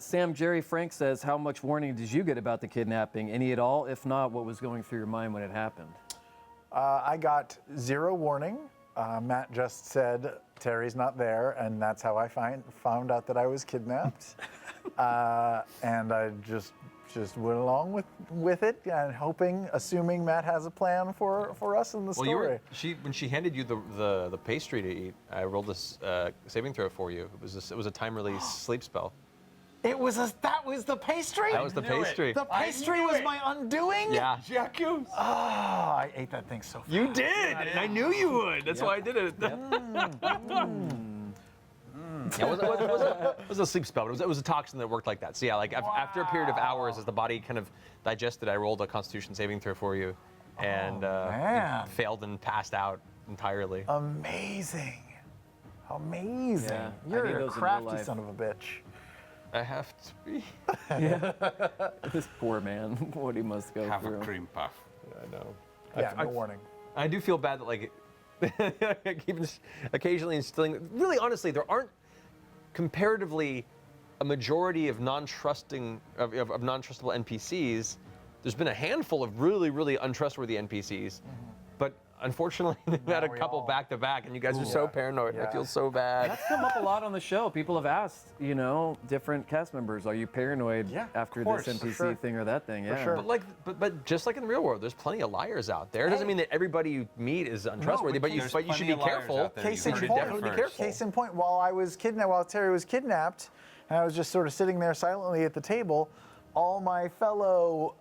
Sam Jerry Frank says, how much warning did you get about the kidnapping? Any at all? If not, what was going through your mind when it happened? I got 0 warning. Matt just said Terry's not there, and that's how I found out that I was kidnapped. And I just went along with it, and assuming Matt has a plan for us in the story. When she handed you the pastry to eat, I rolled this saving throw for you. It was a time release sleep spell. That was the pastry? That was the pastry. The pastry was my undoing? Yeah. Oh, I ate that thing so fast. You did, and I knew you would. That's why I did it. Yeah, it was a sleep spell, but it was a toxin that worked like that. So yeah, like after a period of hours, as the body kind of digested, I rolled a Constitution saving throw for you, and man. it failed and passed out entirely. Amazing. Yeah, I You're need a those in real crafty life. son of a bitch. I have to be. This poor man, what he must go have through. a cream puff. I know. Yeah, no warning. I do feel bad that like I keep occasionally instilling. Really, honestly, there aren't comparatively a majority of non-trustable NPCs. There's been a handful of really, really untrustworthy NPCs, but unfortunately, they've had a we couple all- back to back, and you guys are so paranoid. And I feel so bad. That's come up a lot on the show. People have asked, different cast members, are you paranoid Yeah, after of course, this for NPC sure. thing or that thing? Yeah. sure. But just like in the real world, there's plenty of liars out there. It doesn't mean that everybody you meet is untrustworthy, but you There's should plenty be of liars careful. out there. Case You in heard it point. here Definitely be first. careful. Case in point, while Terry was kidnapped, and I was just sort of sitting there silently at the table, all my fellow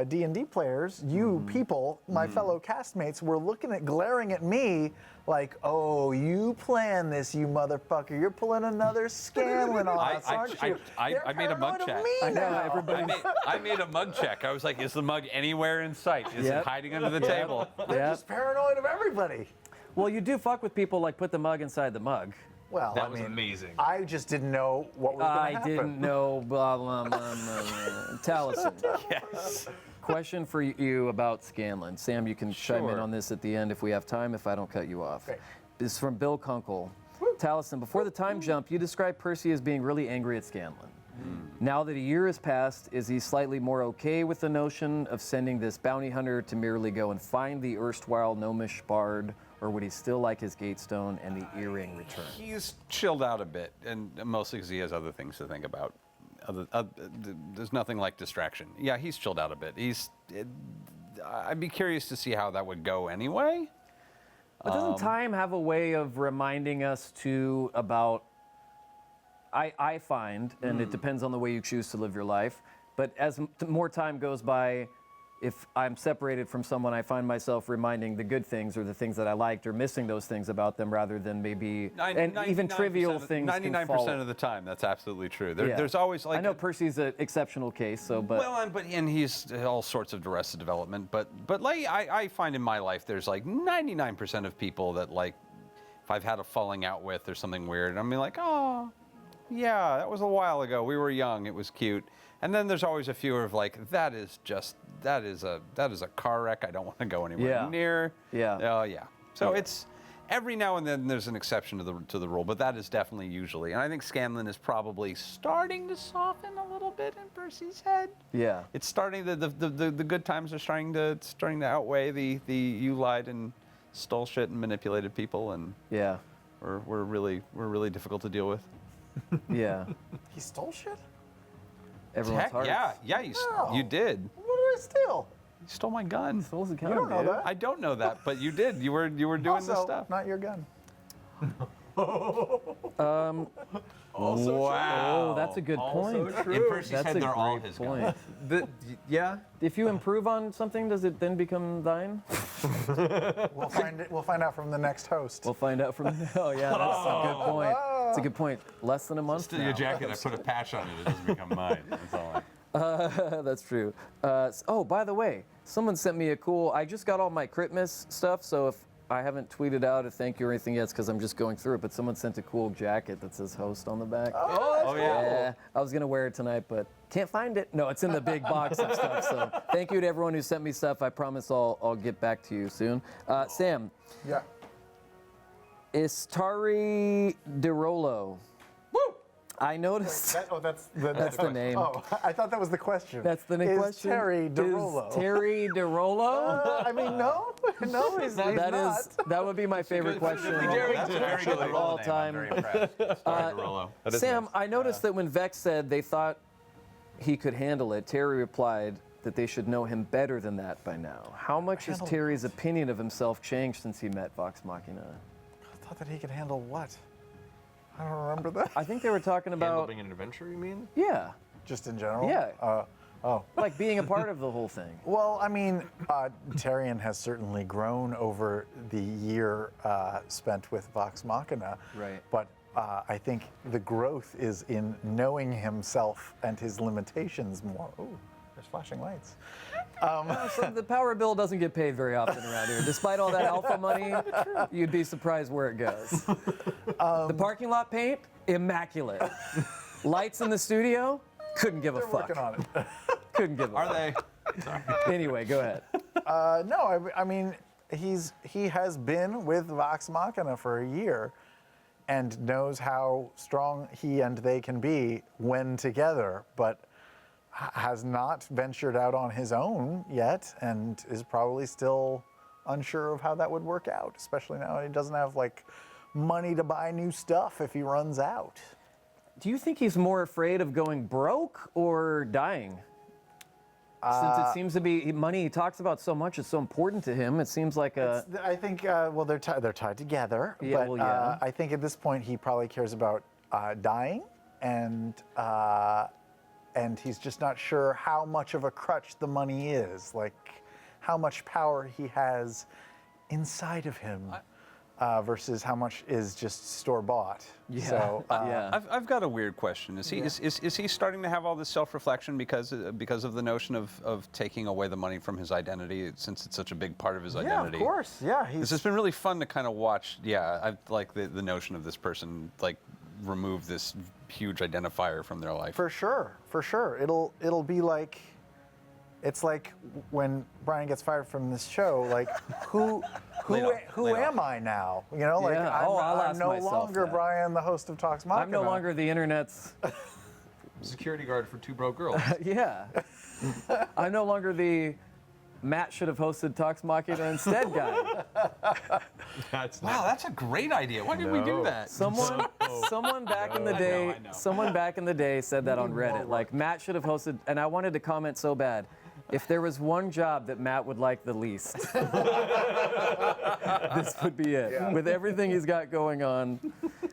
D&D players, people, my fellow castmates, were glaring at me like, "Oh, you planned this, you motherfucker! You're pulling another Scanlan on us, aren't you?" I made a mug They're check. paranoid of me now. everybody. I made a mug check. I was like, is the mug anywhere in sight? Is Yep. it hiding under the table? They're Yeah. just paranoid of everybody. Well, you do fuck with people like put the mug inside the mug. Well, That was amazing. I just didn't know what was going to I happen. didn't know, blah, blah, blah, blah, blah. Taliesin. Yes. Question for you about Scanlan. Sam, you can chime in Sure. on this at the end if we have time, if I don't cut you off. Great. This is from Bill Kunkel. Taliesin, before the time jump, you described Percy as being really angry at Scanlan. Now that a year has passed, is he slightly more okay with the notion of sending this bounty hunter to merely go and find the erstwhile gnomish bard, or would he still like his gatestone and the earring return? He's chilled out a bit, and mostly because he has other things to think about. There's nothing like distraction. Yeah, he's chilled out a bit. I'd be curious to see how that would go anyway. But doesn't time have a way of reminding us too about, I find, and it depends on the way you choose to live your life, but as more time goes by, if I'm separated from someone, I find myself reminding the good things or the things that I liked or missing those things about them rather than maybe, and even trivial things can 99% fall. of the time, that's absolutely true. Yeah. There's always like I know Percy's an exceptional case, so, but and he's all sorts of Arrested Development, but like I find in my life there's like 99% of people that like if I've had a falling out with or something weird, I'm like, oh, yeah, that was a while ago. We were young. It was cute. And then there's always a few of like that is a car wreck. I don't want to go anywhere near. Yeah. Oh yeah. So it's every now and then there's an exception to the rule, but that is definitely usually. And I think Scanlan is probably starting to soften a little bit in Percy's head. yeah. It's starting the good times are starting to outweigh the you lied and stole shit and manipulated people, and Yeah. we're really difficult to deal with. Yeah. He stole shit? Everyone's Heck, hearts. yeah, you did. What did I steal? You stole my gun. Souls of You don't know dude. that. I don't know that, but you did. You were doing Also, this stuff. not your gun. Oh, that's a good point. In Percy's That's head, a they're all great his point. guys. Yeah. If you improve on something, does it then become thine? We'll find out from the next host. We'll find out from. Oh yeah, that's a good point. That's a good point. Less than a month. Still your now. jacket. I put a patch on it. It doesn't become mine. That's all. That's true. Oh, by the way, someone sent me a cool. I just got all my Christmas stuff, so if I haven't tweeted out a thank you or anything yet, it's because I'm just going through it. But someone sent a cool jacket that says "host" on the back. Oh, yeah. Yeah, I was gonna wear it tonight, but can't find it. No, it's in the big box of stuff. So thank you to everyone who sent me stuff. I promise I'll get back to you soon. Sam, Yeah. Istari DeRollo. I noticed. That's the name. Oh, I thought that was the question. That's the next Is question. Terry DeRollo. Is Terry DeRollo? I mean, no, he's That not. is that would be my favorite question That's a very good of all name. time. I'm very impressed. Rollo. Sam, I noticed that when Vex said they thought he could handle it, Terry replied that they should know him better than that by now. How much has Handle Terry's opinion of himself changed since he met Vox Machina? I thought that he could handle what? I don't remember that. I think they were talking about Handling an adventure, you mean? yeah, Just in general? Yeah. Oh. like being a part of the whole thing. Well, I mean, Taryon has certainly grown over the year spent with Vox Machina. Right. But I think the growth is in knowing himself and his limitations more. Ooh, there's flashing lights. So the power bill doesn't get paid very often around here. Despite all that alpha money, you'd be surprised where it goes. The parking lot paint, immaculate. Lights in the studio, couldn't give a They're fuck. working on it. Couldn't give a Are fuck. they? Anyway, go ahead. No, I mean, he has been with Vox Machina for a year and knows how strong he and they can be when together, but has not ventured out on his own yet and is probably still unsure of how that would work out, especially now he doesn't have like money to buy new stuff if he runs out. Do you think he's more afraid of going broke or dying? Since it seems to be money he talks about so much is so important to him, it seems like a. I think, well, they're tied together, Yeah, but well, yeah. I think at this point he probably cares about dying, and he's just not sure how much of a crutch the money is, like how much power he has inside of him versus how much is just store-bought. Yeah. So, yeah. I've got a weird question. Is he is he starting to have all this self-reflection because of the notion of taking away the money from his identity, since it's such a big part of his yeah, identity? of course. Yeah, This has been really fun to kind of watch. Yeah, I like the notion of this person like remove this huge identifier from their life. For sure. It'll be like, it's like when Brian gets fired from this show. Like, who Laid am I now? You know, like Yeah. I'm, I'll I'm ask no myself longer that. Brian, the host of Talks Machina. I'm no longer the internet's. Security guard for two broke girls. Yeah. I'm no longer the Matt should have hosted Talks Machina instead guy. That's Wow, that's a great idea. Why did we do that? Someone back in the day, I know. someone back in the day said that on Reddit. Like Matt should have hosted, and I wanted to comment so bad. If there was one job that Matt would like the least, this would be it. Yeah. With everything he's got going on.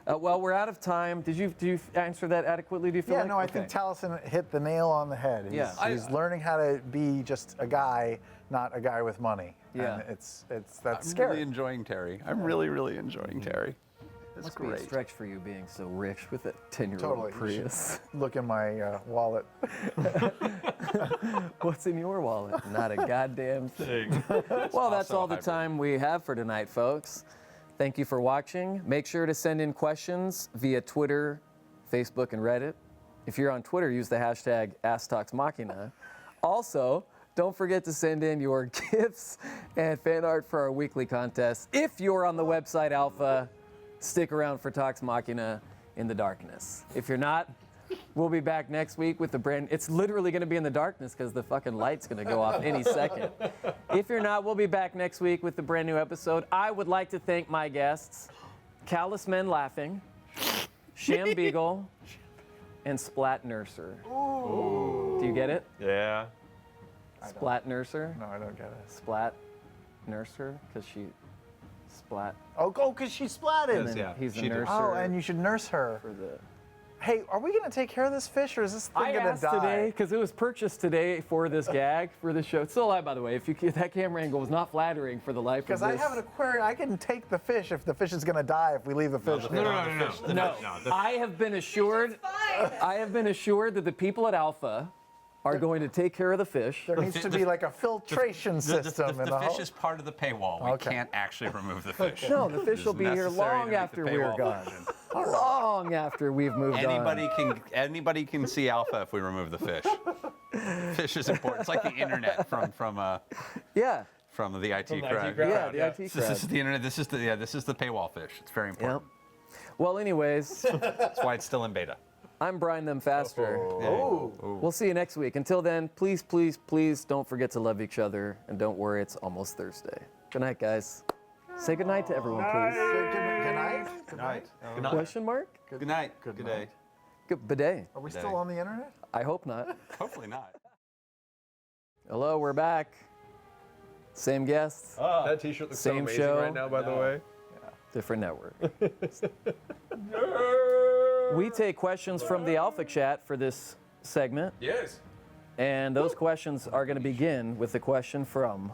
Well, we're out of time. Did you answer that adequately? Do you feel Yeah, like? no, I Okay. think Taliesin hit the nail on the head. He's, Yeah. he's learning how to be just a guy, not a guy with money. Yeah. And that's I'm scary. really enjoying Terry. I'm really enjoying Terry. It's Must be a great. stretch for you being so rich with a 10-year-old Totally. Prius. Look in my wallet. What's in your wallet? Not a goddamn thing. Well, that's also all the hybrid. time we have for tonight, folks. Thank you for watching. Make sure to send in questions via Twitter, Facebook, and Reddit. If you're on Twitter, use the hashtag AskTalksMachina. Also, don't forget to send in your gifts and fan art for our weekly contest. If you're on the website Alpha, stick around for Talks Machina in the darkness. If you're not, we'll be back next week with the brand. It's literally going to be in the darkness because the fucking light's going to go off any second. If you're not, we'll be back next week with the brand new episode. I would like to thank my guests, Callous Men Laughing, Sham Beagle, and Splat Nurser. Do you get it? Yeah. Splat Nurser? No, I don't get it. Splat Nurser? Because she Splat. Oh, because she splatted. And then he's the she did. nurser Oh, and you should nurse her. for the. Hey, are we going to take care of this fish, or is this thing I going to asked die? today because it was purchased today for this gag for the show. It's still alive, by the way. If that camera angle was not flattering for the life of this. Because I have an aquarium, I can take the fish if the fish is going to die if we leave the fish there. No, I have been assured. I have been assured that the people at Alpha are going to take care of the fish. There needs to be like a filtration system in the The fish whole. is part of the paywall. We Okay. can't actually remove the fish. No, the fish It will is be here necessary to long meet after the we're paywall gone. provision. Long after we've moved Anybody can see Alpha if we remove the fish. Fish is important. It's like the internet from on. Yeah, the IT the IT crowd. crowd. yeah, the IT This crowd. is the internet. This is the paywall fish. It's very Yep. important. Well, anyways, That's why it's still in beta. I'm Brian Them Faster. Oh. We'll see you next week. Until then, please, please, please don't forget to love each other. And don't worry, it's almost Thursday. Good night, guys. Say good night to everyone, please. Good night. Good night. Question mark? Good night. Good day. Good bidet. Are we still on the internet? I hope not. Hopefully not. Hello, we're back. Same guests, That T-shirt looks Same so amazing show. right now, by the way. different network. We take questions from the Alpha Chat for this segment, Yes. and those questions are going to begin with the question from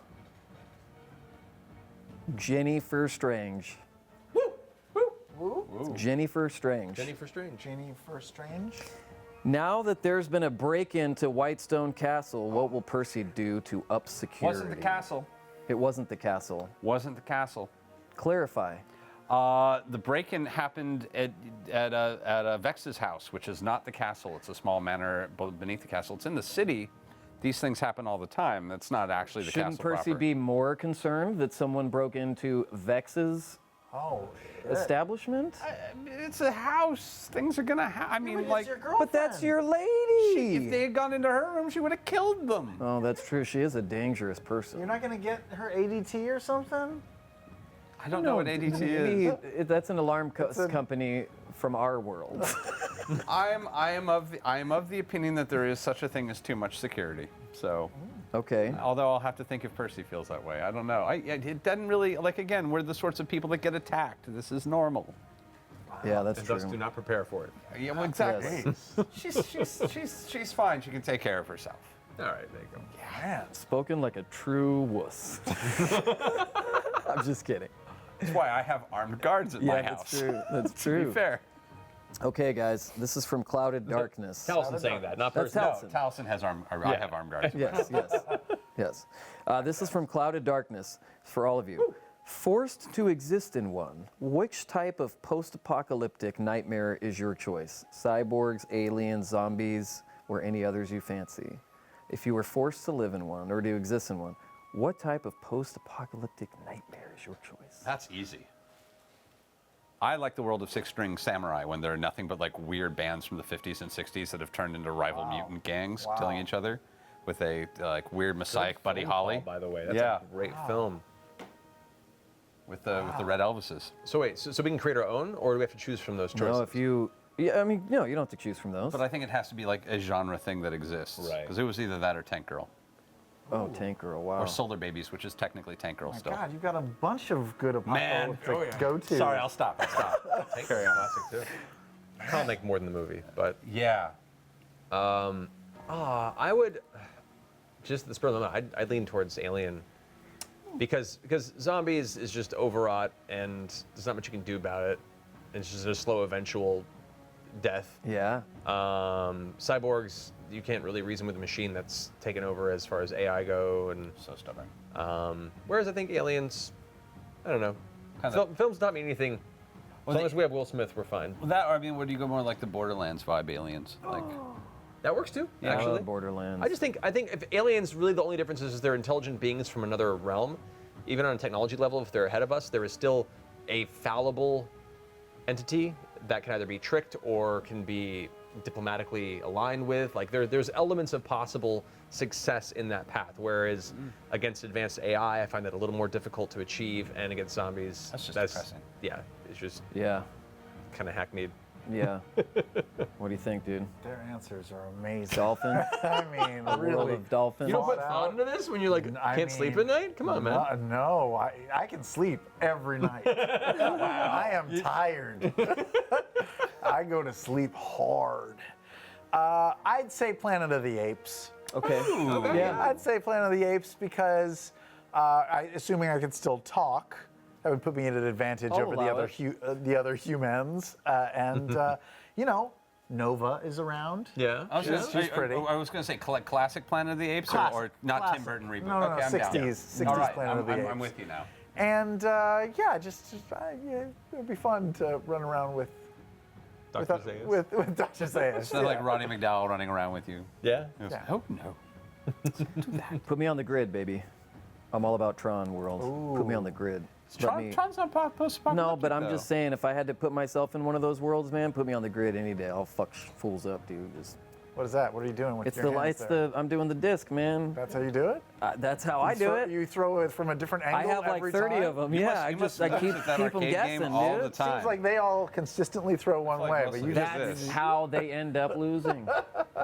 Jennifer Strange. Jennifer Strange. Jennifer Strange. Genie for Strange? Now that there's been a break-in to Whitestone Castle, what will Percy do to up security? Wasn't the castle. It wasn't the castle. Wasn't the castle. Clarify. The break-in happened at Vex's house, which is not the castle. It's a small manor beneath the castle. It's in the city. These things happen all the time. That's not actually the Shouldn't castle Percy proper. be more concerned that someone broke into Vex's Oh, shit. establishment? It's a house. Things are gonna happen. I mean, like, But that's your lady. if they had gone into her room, she would have killed them. Oh, that's true. She is a dangerous person. You're not going to get her ADT or something? I don't know what ADT is. That's an alarm It's a- company from our world. I am of the opinion that there is such a thing as too much security. So, Okay. although I'll have to think if Percy feels that way. I don't know. It doesn't really, like, again, we're the sorts of people that get attacked. This is normal. Yeah, that's And true. thus do not prepare for it. Yeah, well, exactly. Yes. She's fine. She can take care of herself. All right, there you go. Man. Spoken like a true wuss. I'm just kidding. That's why I have armed guards at my house. that's true. That's To true. be fair. Okay, guys, this is from Clouded Darkness. Tellison saying that, not That's Percy. Tellison. Taliesin has armed. I have armed guards. Yes, yes. This is from Clouded Darkness for all of you. Forced to exist in one, which type of post-apocalyptic nightmare is your choice? Cyborgs, aliens, zombies, or any others you fancy? If you were forced to live in one or to exist in one, what type of post-apocalyptic nightmare is your choice? That's easy. I like the world of six-string samurai when there are nothing but like weird bands from the 50s and 60s that have turned into rival mutant gangs killing each other with a like weird messiah Buddy Holly. By the way, that's Yeah. a great film. With the Red Elvises. So wait, so we can create our own, or do we have to choose from those choices? No, if you, yeah, I mean, no, you don't have to choose from those. But I think it has to be like a genre thing that exists. Right. Because it was either that or Tank Girl. Oh, Tank Girl, wow. Or Solar Babies, which is technically Tank Girl still. God, you've got a bunch of good Man. apocalyptic go-tos. Sorry, I'll stop. Carry on. Classic too. I'll make more than the movie, but Yeah. I would just the spur of the moment. I'd lean towards Alien because zombies is just overwrought and there's not much you can do about it. It's just a slow eventual death. Yeah. Cyborgs, you can't really reason with a machine that's taken over as far as AI go, and So stubborn. whereas I think Aliens, I don't know, films not mean anything. As long as we have Will Smith, we're fine. Well, that, or I mean, would you go more like the Borderlands vibe aliens? Like, That works too, Yeah. actually. Borderlands. I think if aliens, really the only difference is they're intelligent beings from another realm. Even on a technology level, if they're ahead of us, there is still a fallible entity that can either be tricked or can be diplomatically aligned with. Like there's elements of possible success in that path. Whereas against advanced AI, I find that a little more difficult to achieve, and against zombies, That's just depressing. Yeah, it's just Yeah. kind of hackneyed. Yeah. What do you think, dude? Their answers are amazing. Dolphin? I mean, World really. of dolphins? You don't put Thought thought out. into this when you like I can't sleep mean, at night? Come on, man. No, I can sleep every night. I am tired. I go to sleep hard. I'd say Planet of the Apes. Okay. Yeah, I'd say Planet of the Apes because, assuming I can still talk, that would put me at an advantage I'll over allow the other humans. You know, Nova is around. Yeah. I was yeah. gonna- She's pretty. I was going to say classic Planet of the Apes or not Classic. Tim Burton reboot. No, okay, I'm down. 60s All right, Planet of the Apes. I'm with you now. And yeah, it would be fun to run around with Dr. Zayas. with Dr. Zayas. It's not like Roddy McDowell running around with you. Yeah. Yeah. Oh no. Put me on the grid, baby. I'm all about Tron world. Put me on the grid. Let me- Tron's not post-apocalyptic. No, but I'm though. just saying, if I had to put myself in one of those worlds, man, put me on the grid any day. I'll fuck fools up, dude. Just, What is that? What are you doing with it's your the hands lights. there? I'm doing the disc, man. That's how you do it? That's how I do it. You throw it from a different I angle have like every 30 time? of them. You Yeah, must- I you must keep visit that keep them arcade guessing, game all dude. the time. Seems like they all consistently throw one like way, most but of you the just time. That's how they end up losing.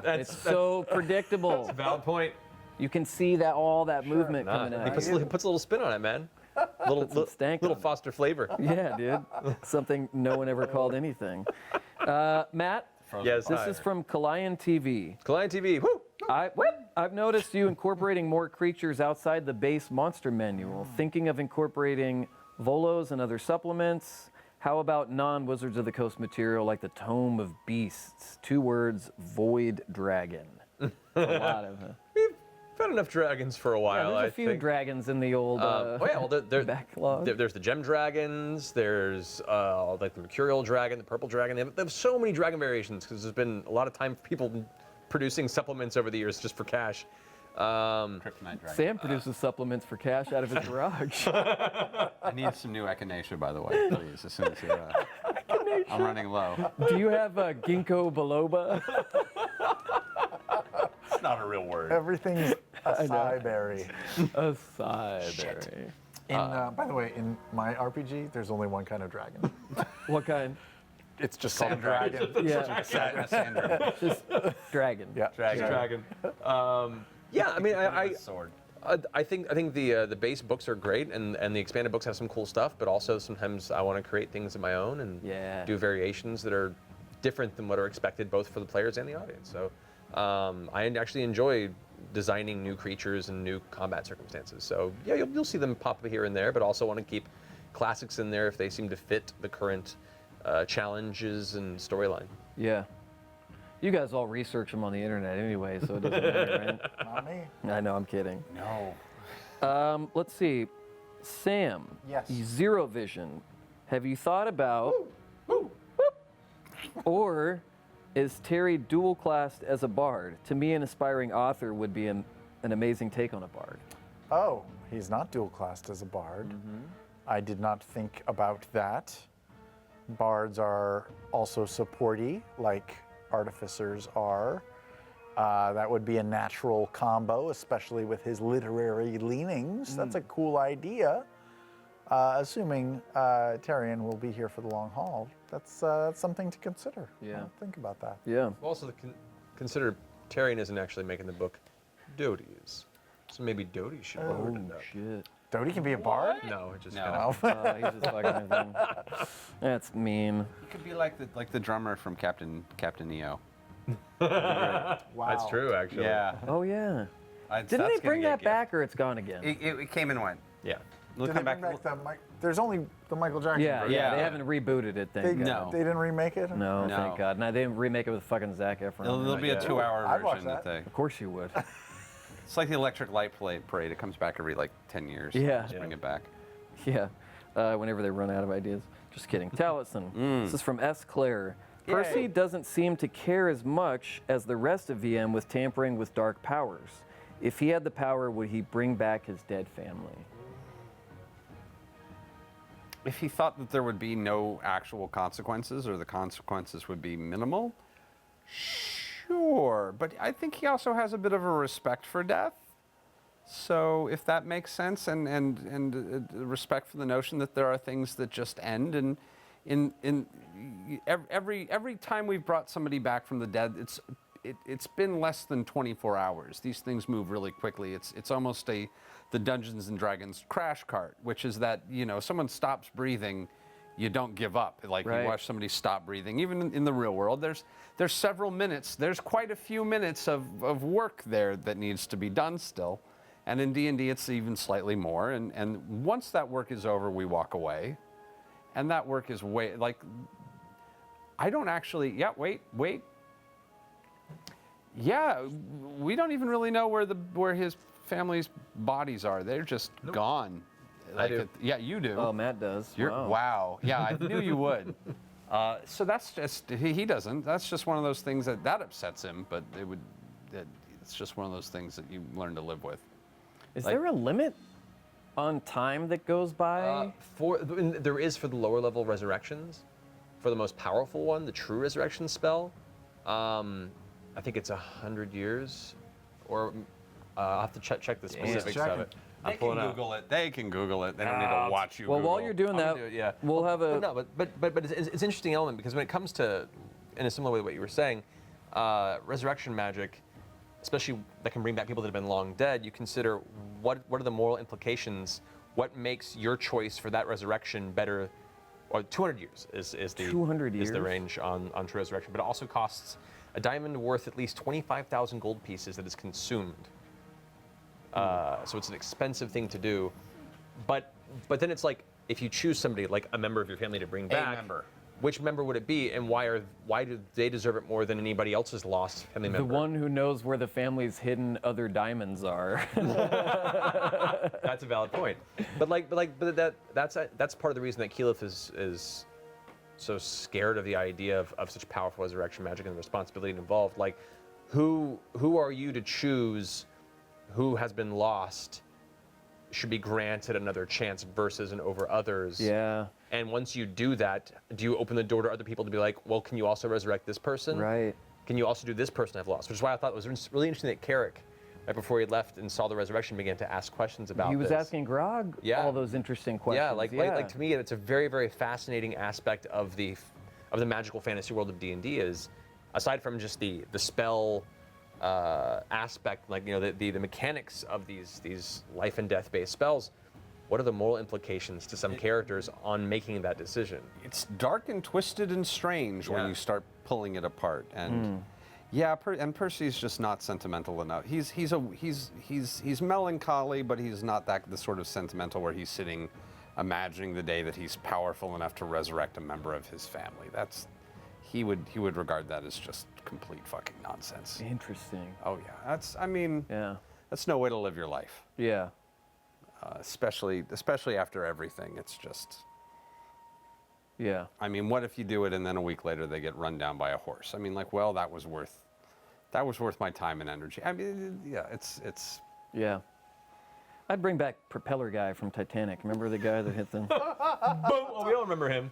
That's It's so predictable. valid point. You can see that all that movement Nah, coming he out. puts, he puts a little spin on it, man. Little stank little on it. Foster flavor. Yeah, dude. Something no one ever called anything. Matt, Yes, this hi. is from Kalayan TV. Kalayan TV. Woo! I've noticed you incorporating more creatures outside the base monster manual. Thinking of incorporating Volos and other supplements. How about non-Wizards of the Coast material like the Tome of Beasts? 2 words, Void Dragon. A lot of We've had enough dragons for a yeah, while, there's a I few think. dragons in the old backlog. There's the gem dragons. There's like the mercurial dragon, the purple dragon. They have so many dragon variations because there's been a lot of time for people producing supplements over the years just for cash. Kryptonite dragon. Sam produces supplements for cash out of his garage. I need some new echinacea, by the way, please, as soon as you're. I'm running low. Do you have ginkgo biloba? It's not a real word. everything's a berry. Acai berry. By the way, in my RPG, there's only one kind of dragon. What kind? It's just called a dragon. Yeah, Sandra. just dragon. Yeah. Dragon. Yeah, I mean, Sword. I think the base books are great, and the expanded books have some cool stuff. But also sometimes I want to create things of my own and Yeah. do variations that are different than what are expected both for the players and the audience. So I actually enjoy designing new creatures and new combat circumstances. So yeah, you'll see them pop up here and there, but also want to keep classics in there if they seem to fit the current challenges and storyline. Yeah. You guys all research them on the internet anyway, so it doesn't matter, Not me. right? I know, I'm kidding. No. Let's see. Sam. Yes. Zero Vision. Have you thought about, or is Terry dual classed as a bard? To me, an aspiring author would be an amazing take on a bard. Oh, he's not dual classed as a bard. I did not think about that. Bards are also supporty, like artificers are. That would be a natural combo, especially with his literary leanings. That's a cool idea. Assuming Taryon will be here for the long haul, that's something to consider. Yeah. I'll think about that. Yeah. Also, consider Taryon isn't actually making the book. Dodie's. So maybe Dodie should load it up. Shit. Dodie can be a bard? No, it just No. kinda- Oh. He's just fucking everything. That's mean. He could be like the drummer from Captain EO. Wow. That's true, actually. Yeah. Oh, yeah. That's Didn't they gonna bring get that gift. back, or it's gone again? It came and went. Yeah. We'll Did come they back. bring back the There's only the Michael Jackson Yeah, version. yeah, they Yeah. haven't rebooted it, thank They, God. No. they didn't remake it? No, No. thank God. No, they didn't remake it with fucking Zac Efron. There'll be a Yeah. 2-hour I'd watch version that that. they. Of course you would. It's like the Electric Light Parade. It comes back every like 10 years. Yeah. Just bring it back. Yeah, whenever they run out of ideas. Just kidding. Taliesin. This is from S. Claire. Percy doesn't seem to care as much as the rest of VM with tampering with dark powers. If he had the power, would he bring back his dead family? If he thought that there would be no actual consequences or the consequences would be minimal, sure. But I think he also has a bit of a respect for death. So if that makes sense, and respect for the notion that there are things that just end, and every time we've brought somebody back from the dead, it's been less than 24 hours. These things move really quickly. It's almost the Dungeons and Dragons crash cart, which is that someone stops breathing, you don't give up. Like Right. you watch somebody stop breathing. Even in the real world, there's several minutes. There's quite a few minutes of work there that needs to be done still. And in D&D, it's even slightly more. And once that work is over, we walk away. And that work is I don't actually, wait. Yeah, we don't even really know where his family's bodies are. They're just gone. I do. Yeah, you do. Oh, Matt does. Wow. Yeah, I knew you would. So that's just, he doesn't. That's just one of those things that upsets him, but it's just one of those things that you learn to live with. Is there a limit on time that goes by? There is for the lower level resurrections. For the most powerful one, the true resurrection spell, I think it's 100 years, or I'll have to check the specifics of it. They can Google it. They can Google it. They don't need to watch you. Well, Google. while you're doing that, we'll have a. But it's an interesting element because when it comes to, in a similar way to what you were saying, resurrection magic, especially that can bring back people that have been long dead, you consider what are the moral implications? What makes your choice for that resurrection better? Or 200 years is the 200 is the years? range on true resurrection, but it also costs a diamond worth at least 25,000 gold pieces that is consumed. So it's an expensive thing to do, but then it's like if you choose somebody like a member of your family to bring back, which member would it be, and why do they deserve it more than anybody else's lost family member? The one who knows where the family's hidden other diamonds are. That's a valid point. But that's part of the reason that Keyleth is so scared of the idea of such powerful resurrection magic and the responsibility involved. Like, who are you to choose who has been lost should be granted another chance versus and over others? Yeah. And once you do that, do you open the door to other people to be like, well, can you also resurrect this person? Right. Can you also do this person I've lost? Which is why I thought it was really interesting that Carrick, right before he left and saw the resurrection, began to ask questions about He was this. asking Grog all those interesting questions. Yeah, like to me, it's a very, very fascinating aspect of the magical fantasy world of D&D is, aside from just the spell aspect, like the mechanics of these life and death based spells, what are the moral implications to some characters on making that decision? It's dark and twisted and strange when you start pulling it apart. And and Percy's just not sentimental enough. He's melancholy, but he's not the sort of sentimental where he's sitting imagining the day that he's powerful enough to resurrect a member of his family. He would regard that as just complete fucking nonsense. Interesting. Oh yeah, that's no way to live your life. Yeah. Especially after everything. It's just. Yeah. I mean, what if you do it and then a week later they get run down by a horse? I mean, that was worth my time and energy. I mean, yeah, it's. Yeah. I'd bring back Propeller Guy from Titanic. Remember the guy that hit the. Boom! Oh, we all remember him.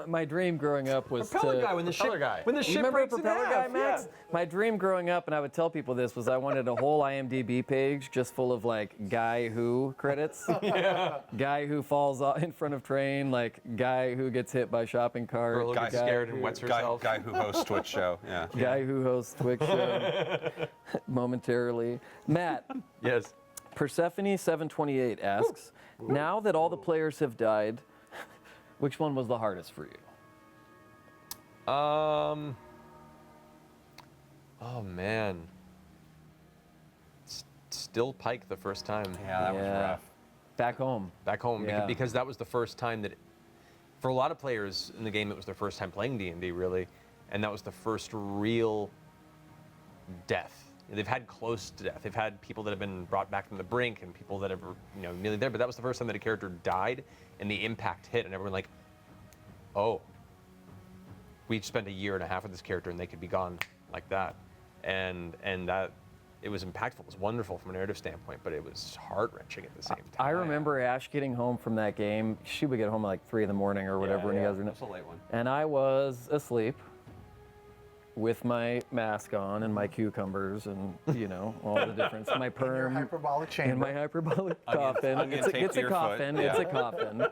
My dream growing up was Propeller Guy when the ship You remember breaks in Propeller Guy, half, Max? yeah. My dream growing up, and I would tell people this, was I wanted a whole IMDb page just full of like guy who credits. Guy who falls in front of train, like guy who gets hit by shopping cart. Girl who gets scared and wets herself. Guy who hosts Twitch show. Yeah. Guy who hosts Twitch show momentarily. Matt. Yes. Persephone728 asks, now that all the players have died, which one was the hardest for you? Oh man. Still Pike the first time. Yeah, that was rough. Back home. Back home, Yeah. because that was the first time that, for a lot of players in the game, it was their first time playing D&D, really, and that was the first real death. They've had close to death. They've had people that have been brought back from the brink and people that have, nearly there, but that was the first time that a character died and the impact hit, and everyone like, oh, we spent a year and a half with this character and they could be gone like that. And that, it was impactful. It was wonderful from a narrative standpoint, but it was heart-wrenching at the same time. I remember Ash getting home from that game. She would get home at like 3 in the morning or whatever when you guys were. That's a late one. And I was asleep with my mask on and my cucumbers and all the difference. My perm, Hyperbolic chamber. in my hyperbolic coffin. onion It's taped a to your coffin. foot. It's Yeah. a coffin.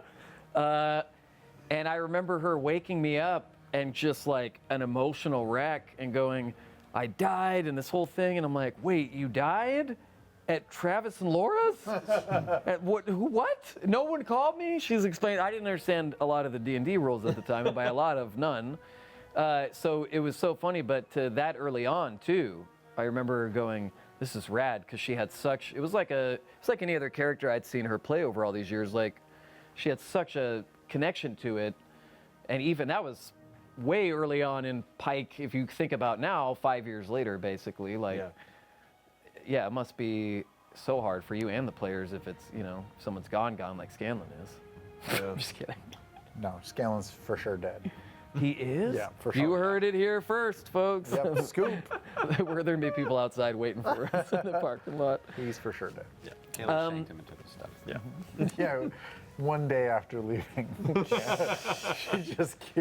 And I remember her waking me up and just like an emotional wreck and going, I died and this whole thing. And I'm like, wait, you died? At Travis and Laura's? At what? No one called me? She's explained. I didn't understand a lot of the D&D rules at the time, and by a lot of none. So it was so funny, but that early on too, I remember going, this is rad, because she had such, it's like any other character I'd seen her play over all these years. Like, she had such a connection to it, and even that was way early on in Pike, if you think about now, 5 years later, basically, like, yeah, it must be so hard for you and the players if it's, someone's gone like Scanlan is. Yeah. I'm just kidding. No, Scanlan's for sure dead. He is? Yeah, for sure. You heard it here first, folks. Yep, scoop. Where there'd be people outside waiting for us in the parking lot. He's for sure dead. Yeah. Caleb shanked him into the stuff. Yeah. Yeah, one day after leaving,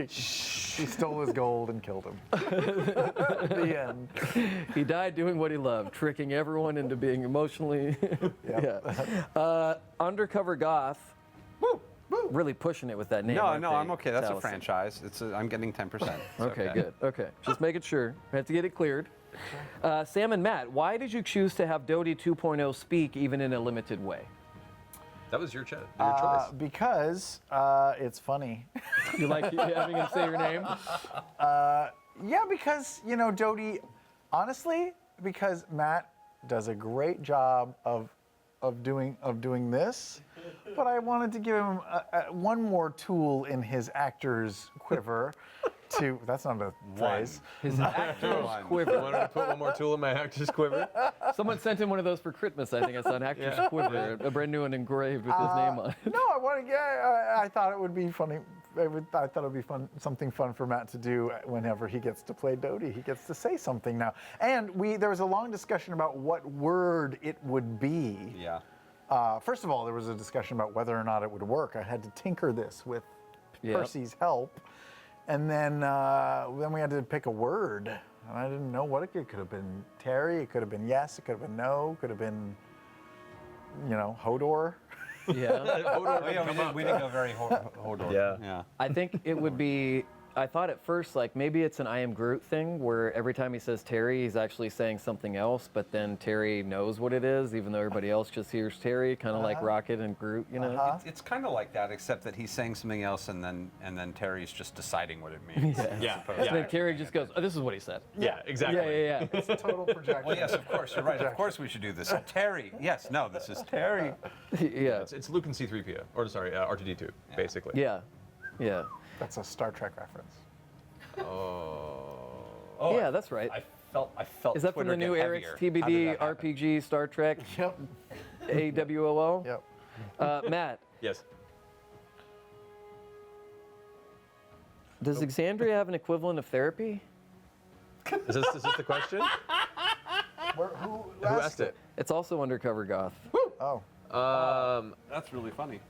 she stole his gold and killed him. The end. He died doing what he loved, tricking everyone into being emotionally. Yeah. Undercover Goth. Woo! Really pushing it with that name. No, aren't no, they, I'm okay. That's a Allison? franchise. I'm getting 10%. It's Okay, good. Okay, just making sure. I have to get it cleared. Sam and Matt, why did you choose to have Dodie 2.0 speak even in a limited way? That was your, your choice. Because it's funny. You like having him say your name? Yeah, because, Dodie, honestly, because Matt does a great job of doing this, but I wanted to give him one more tool in his actor's quiver to, that's not a phrase. His actor's quiver. You wanted to put one more tool in my actor's quiver? Someone sent him one of those for Christmas, I think. I saw an actor's quiver, a brand new one engraved with his name on it. No, I thought it would be funny. I thought it would be something fun for Matt to do whenever he gets to play Dodie. He gets to say something now. And there was a long discussion about what word it would be. Yeah. First of all, there was a discussion about whether or not it would work. I had to tinker this with Percy's help. And then we had to pick a word. And I didn't know what it could have been. Terry, it could have been yes, it could have been no, it could have been, Hodor. Yeah. We didn't go very Hodor. Yeah. I think it would be, I thought at first, like, maybe it's an I am Groot thing where every time he says Terry, he's actually saying something else, but then Terry knows what it is, even though everybody else just hears Terry, kind of like Rocket and Groot, It's kind of like that, except that he's saying something else, and then Terry's just deciding what it means. Yeah. And then Terry just goes, oh, this is what he said. Yeah, exactly. Yeah. It's a total projection. Well, yes, of course, you're right. Of course we should do this. Terry. Yes, no, this is Terry. Yeah. It's Luke and C-3PO, or sorry, R2-D2, basically. Yeah. That's a Star Trek reference. Oh, Yeah, that's right. I felt. Is that from Twitter the new get Eric's heavier. How did TBD that happen? RPG Star Trek? Yep. AWOL? Yep. Matt, Yes. does Exandria have an equivalent of therapy? Is this the question? Who Who asked it? It's also Undercover Goth. Oh. That's really funny.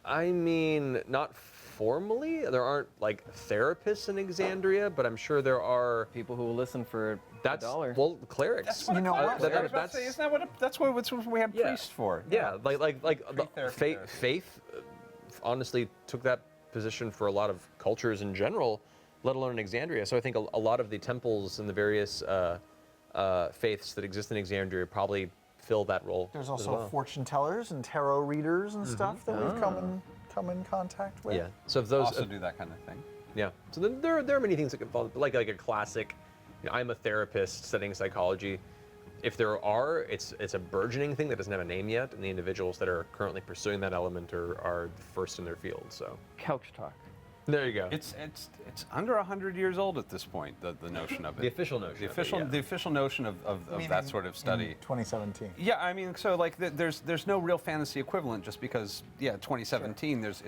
I mean, not formally. There aren't like therapists in Exandria, but I'm sure there are. People who will listen for That's $1. well, clerics. That's what You know a what? cleric is. I was about to say, isn't that what we have Yeah. priests for? Yeah, like the therapy. faith. Honestly, took that position for a lot of cultures in general, let alone in Exandria. So I think a lot of the temples and the various faiths that exist in Exandria probably fill that role. There's as also well. fortune tellers and tarot readers and stuff that we've come in contact with. Yeah. So if those Also do that kind of thing. Yeah. So then there are many things that can fall, like a classic. I'm a therapist studying psychology. If there are, it's a burgeoning thing that doesn't have a name yet, and the individuals that are currently pursuing that element are first in their field. So Couch talk. there you go. It's under 100 years old at this point. The notion of it. the official notion. The official notion of that sort of study. 2017. Yeah, I mean, so like there's no real fantasy equivalent just because 2017 there's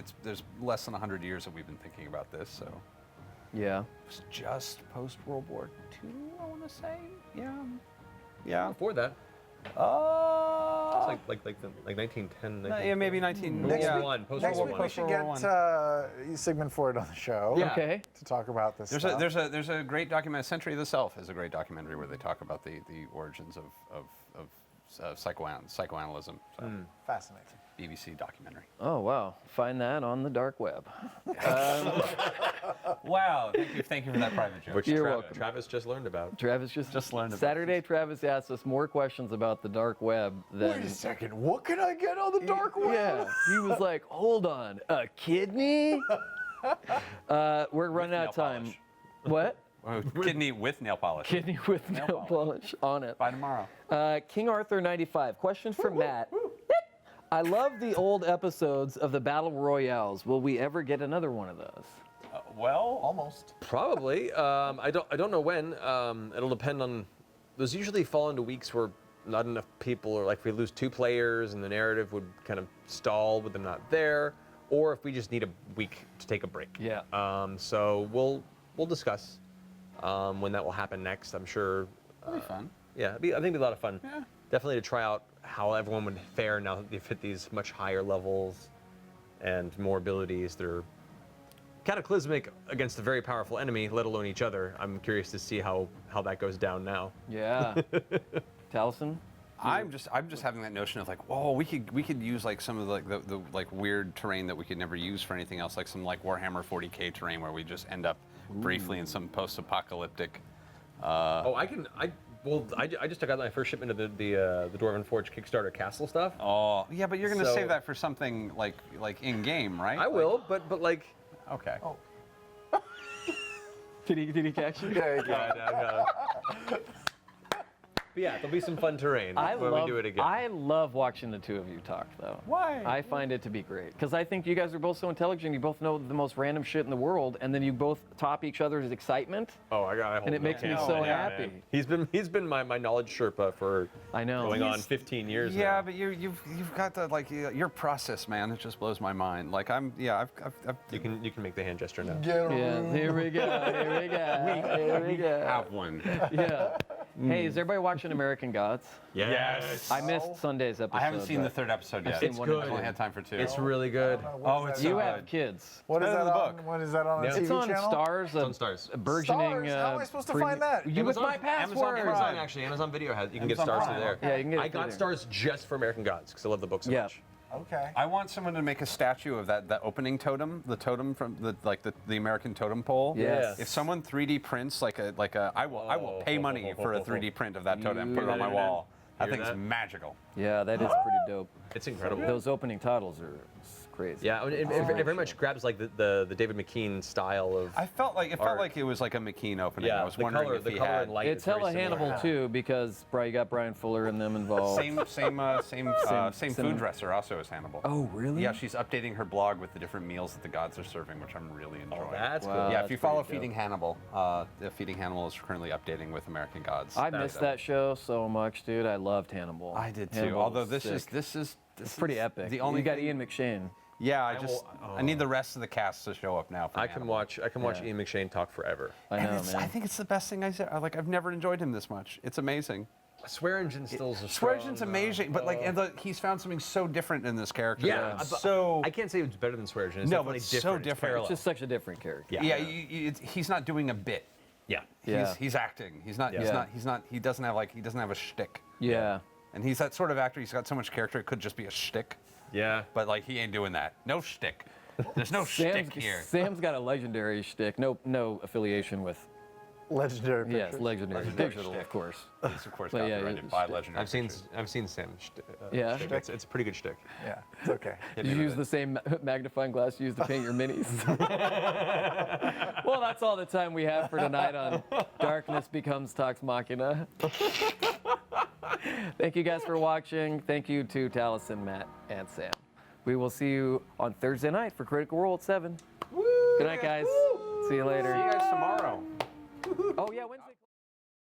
less than 100 years that we've been thinking about this. So Yeah. it's just post World War II, I want to say. Yeah. Before that, it's like 1910. Yeah, maybe 19. Next yeah. week- One, post Next World week War we should get Sigmund Freud on the show Yeah. Okay. to talk about this There's stuff. a great documentary. Century of the Self is a great documentary where they talk about the origins of psychoanalysis. So, Fascinating. BBC documentary. Oh, wow. Find that on the dark web. Wow, thank you for that private joke. Which You're welcome. Travis just learned about. Travis Just learned about Saturday, Travis asked us more questions about the dark web than. Wait a second. What can I get on the dark web? Yeah, he was like, hold on, a kidney? We're running out of nail time. polish. What? Kidney with nail polish. Kidney with nail polish on it. By tomorrow. King Arthur 95. Question for Matt. I love the old episodes of the Battle Royales. Will we ever get another one of those? Well, Almost. Probably. I don't know when. It'll depend on. Those usually fall into weeks where not enough people, or like if we lose 2 players and the narrative would kind of stall with them not there, or if we just need a week to take a break. Yeah. So we'll discuss when that will happen next. I'm sure. that'll be fun. Yeah, I think it'd be a lot of fun. Yeah. Definitely to try out how everyone would fare now that they've hit these much higher levels and more abilities. They're cataclysmic against a very powerful enemy, let alone each other. I'm curious to see how that goes down now. Yeah. Taliesin? I'm just having that notion of like, whoa, we could use like some of the like weird terrain that we could never use for anything else, like some like Warhammer 40K terrain where we just end up briefly in some post-apocalyptic. I just took out my first shipment of the Dwarven Forge Kickstarter castle stuff. Oh, yeah, but you're gonna So- save that for something like in game, right? I will, but like. Okay. Oh. Did he catch you? Yeah, yeah. But yeah, there'll be some fun terrain when we do it again. I love watching the two of you talk, though. Why? I find it to be great because I think you guys are both so intelligent. You both know the most random shit in the world, and then you both top each other's excitement. And it makes me so happy. He's been my knowledge Sherpa for I know. going on 15 years Yeah, now. but you've got the like your process, man. It just blows my mind. Like I've You can make the hand gesture now. Yeah, here we go. Here we go. Here we go. have one. Yeah. Hey, is everybody watching American Gods? Yes. I missed Sunday's episode. I haven't seen the but third episode yet. seen one good. I've only had time for 2. It's really good. Oh, it's You so have good. kids. What is better that than the on? book. What is that on a Yeah. TV It's on channel? Stars. It's on Stars. A burgeoning. Stars? How am I supposed to find that? You with my password. Amazon actually. Amazon Video has. You can get Amazon Stars Prime, through there. okay. Yeah, you can get it I through got there. Stars just for American Gods because I love the book so Yeah. much. Okay. I want someone to make a statue of that opening totem, the totem from the American totem pole. Yes. If someone 3D prints I will pay money for a 3D print of that totem and put it on my wall. That Hear thing's that? magical. Yeah, that is pretty dope. It's incredible. Those opening titles are crazy. Yeah, it very much grabs like the David McKean style of. I felt like Art. it was like a McKean opening. Yeah, I was the wondering color, if the he color had and light. It's is very hella similar. Hannibal too because you got Brian Fuller and them involved. same Same- food dresser also as Hannibal. Oh, really? Yeah, she's updating her blog with the different meals that the gods are serving, which I'm really enjoying. That's Wow. cool. Yeah, that's if you follow pretty dope. Feeding Hannibal, Feeding Hannibal is currently updating with American Gods. I missed that show so much, dude. I loved Hannibal. I did too. Hannibal Although was this sick. is It's pretty epic. The only you got thing- Ian McShane. Yeah, will- I need the rest of the cast to show up now. For I can Hannibal. watch Yeah. Ian McShane talk forever. I And know, it's- man. I think it's the best thing I said. Like I've never enjoyed him this much. It's amazing. Swear Engine still is a Swear Engine's amazing, but like he's found something so different in this character. Yeah, It's but so I can't say it's better than Swear Engine. It's No, definitely but it's different. so It's different. parallel. It's just such a different character. Yeah. yeah. He's not doing a bit. Yeah. Yeah. He's acting. He's not. Yeah. He doesn't have a shtick. Yeah. And he's that sort of actor. He's got so much character. It could just be a shtick. Yeah. But like he ain't doing that. No shtick. There's no shtick here. Sam's got a legendary shtick. No affiliation with. Legendary pictures. Yes, legendary. Digital, of course. It's of course But yeah, copyrighted it's by shtick. Legendary. I've seen Sam. Yeah? Shtick. It's a pretty good shtick. Yeah, it's okay. Did you use the same magnifying glass you used to paint your minis? Well, that's all the time we have for tonight on Darkness Becomes Tox Machina. Thank you guys for watching. Thank you to Taliesin, Matt, and Sam. We will see you on Thursday night for Critical Role at 7. Good night, guys. See you later. See you guys tomorrow. Oh, yeah, Wednesday.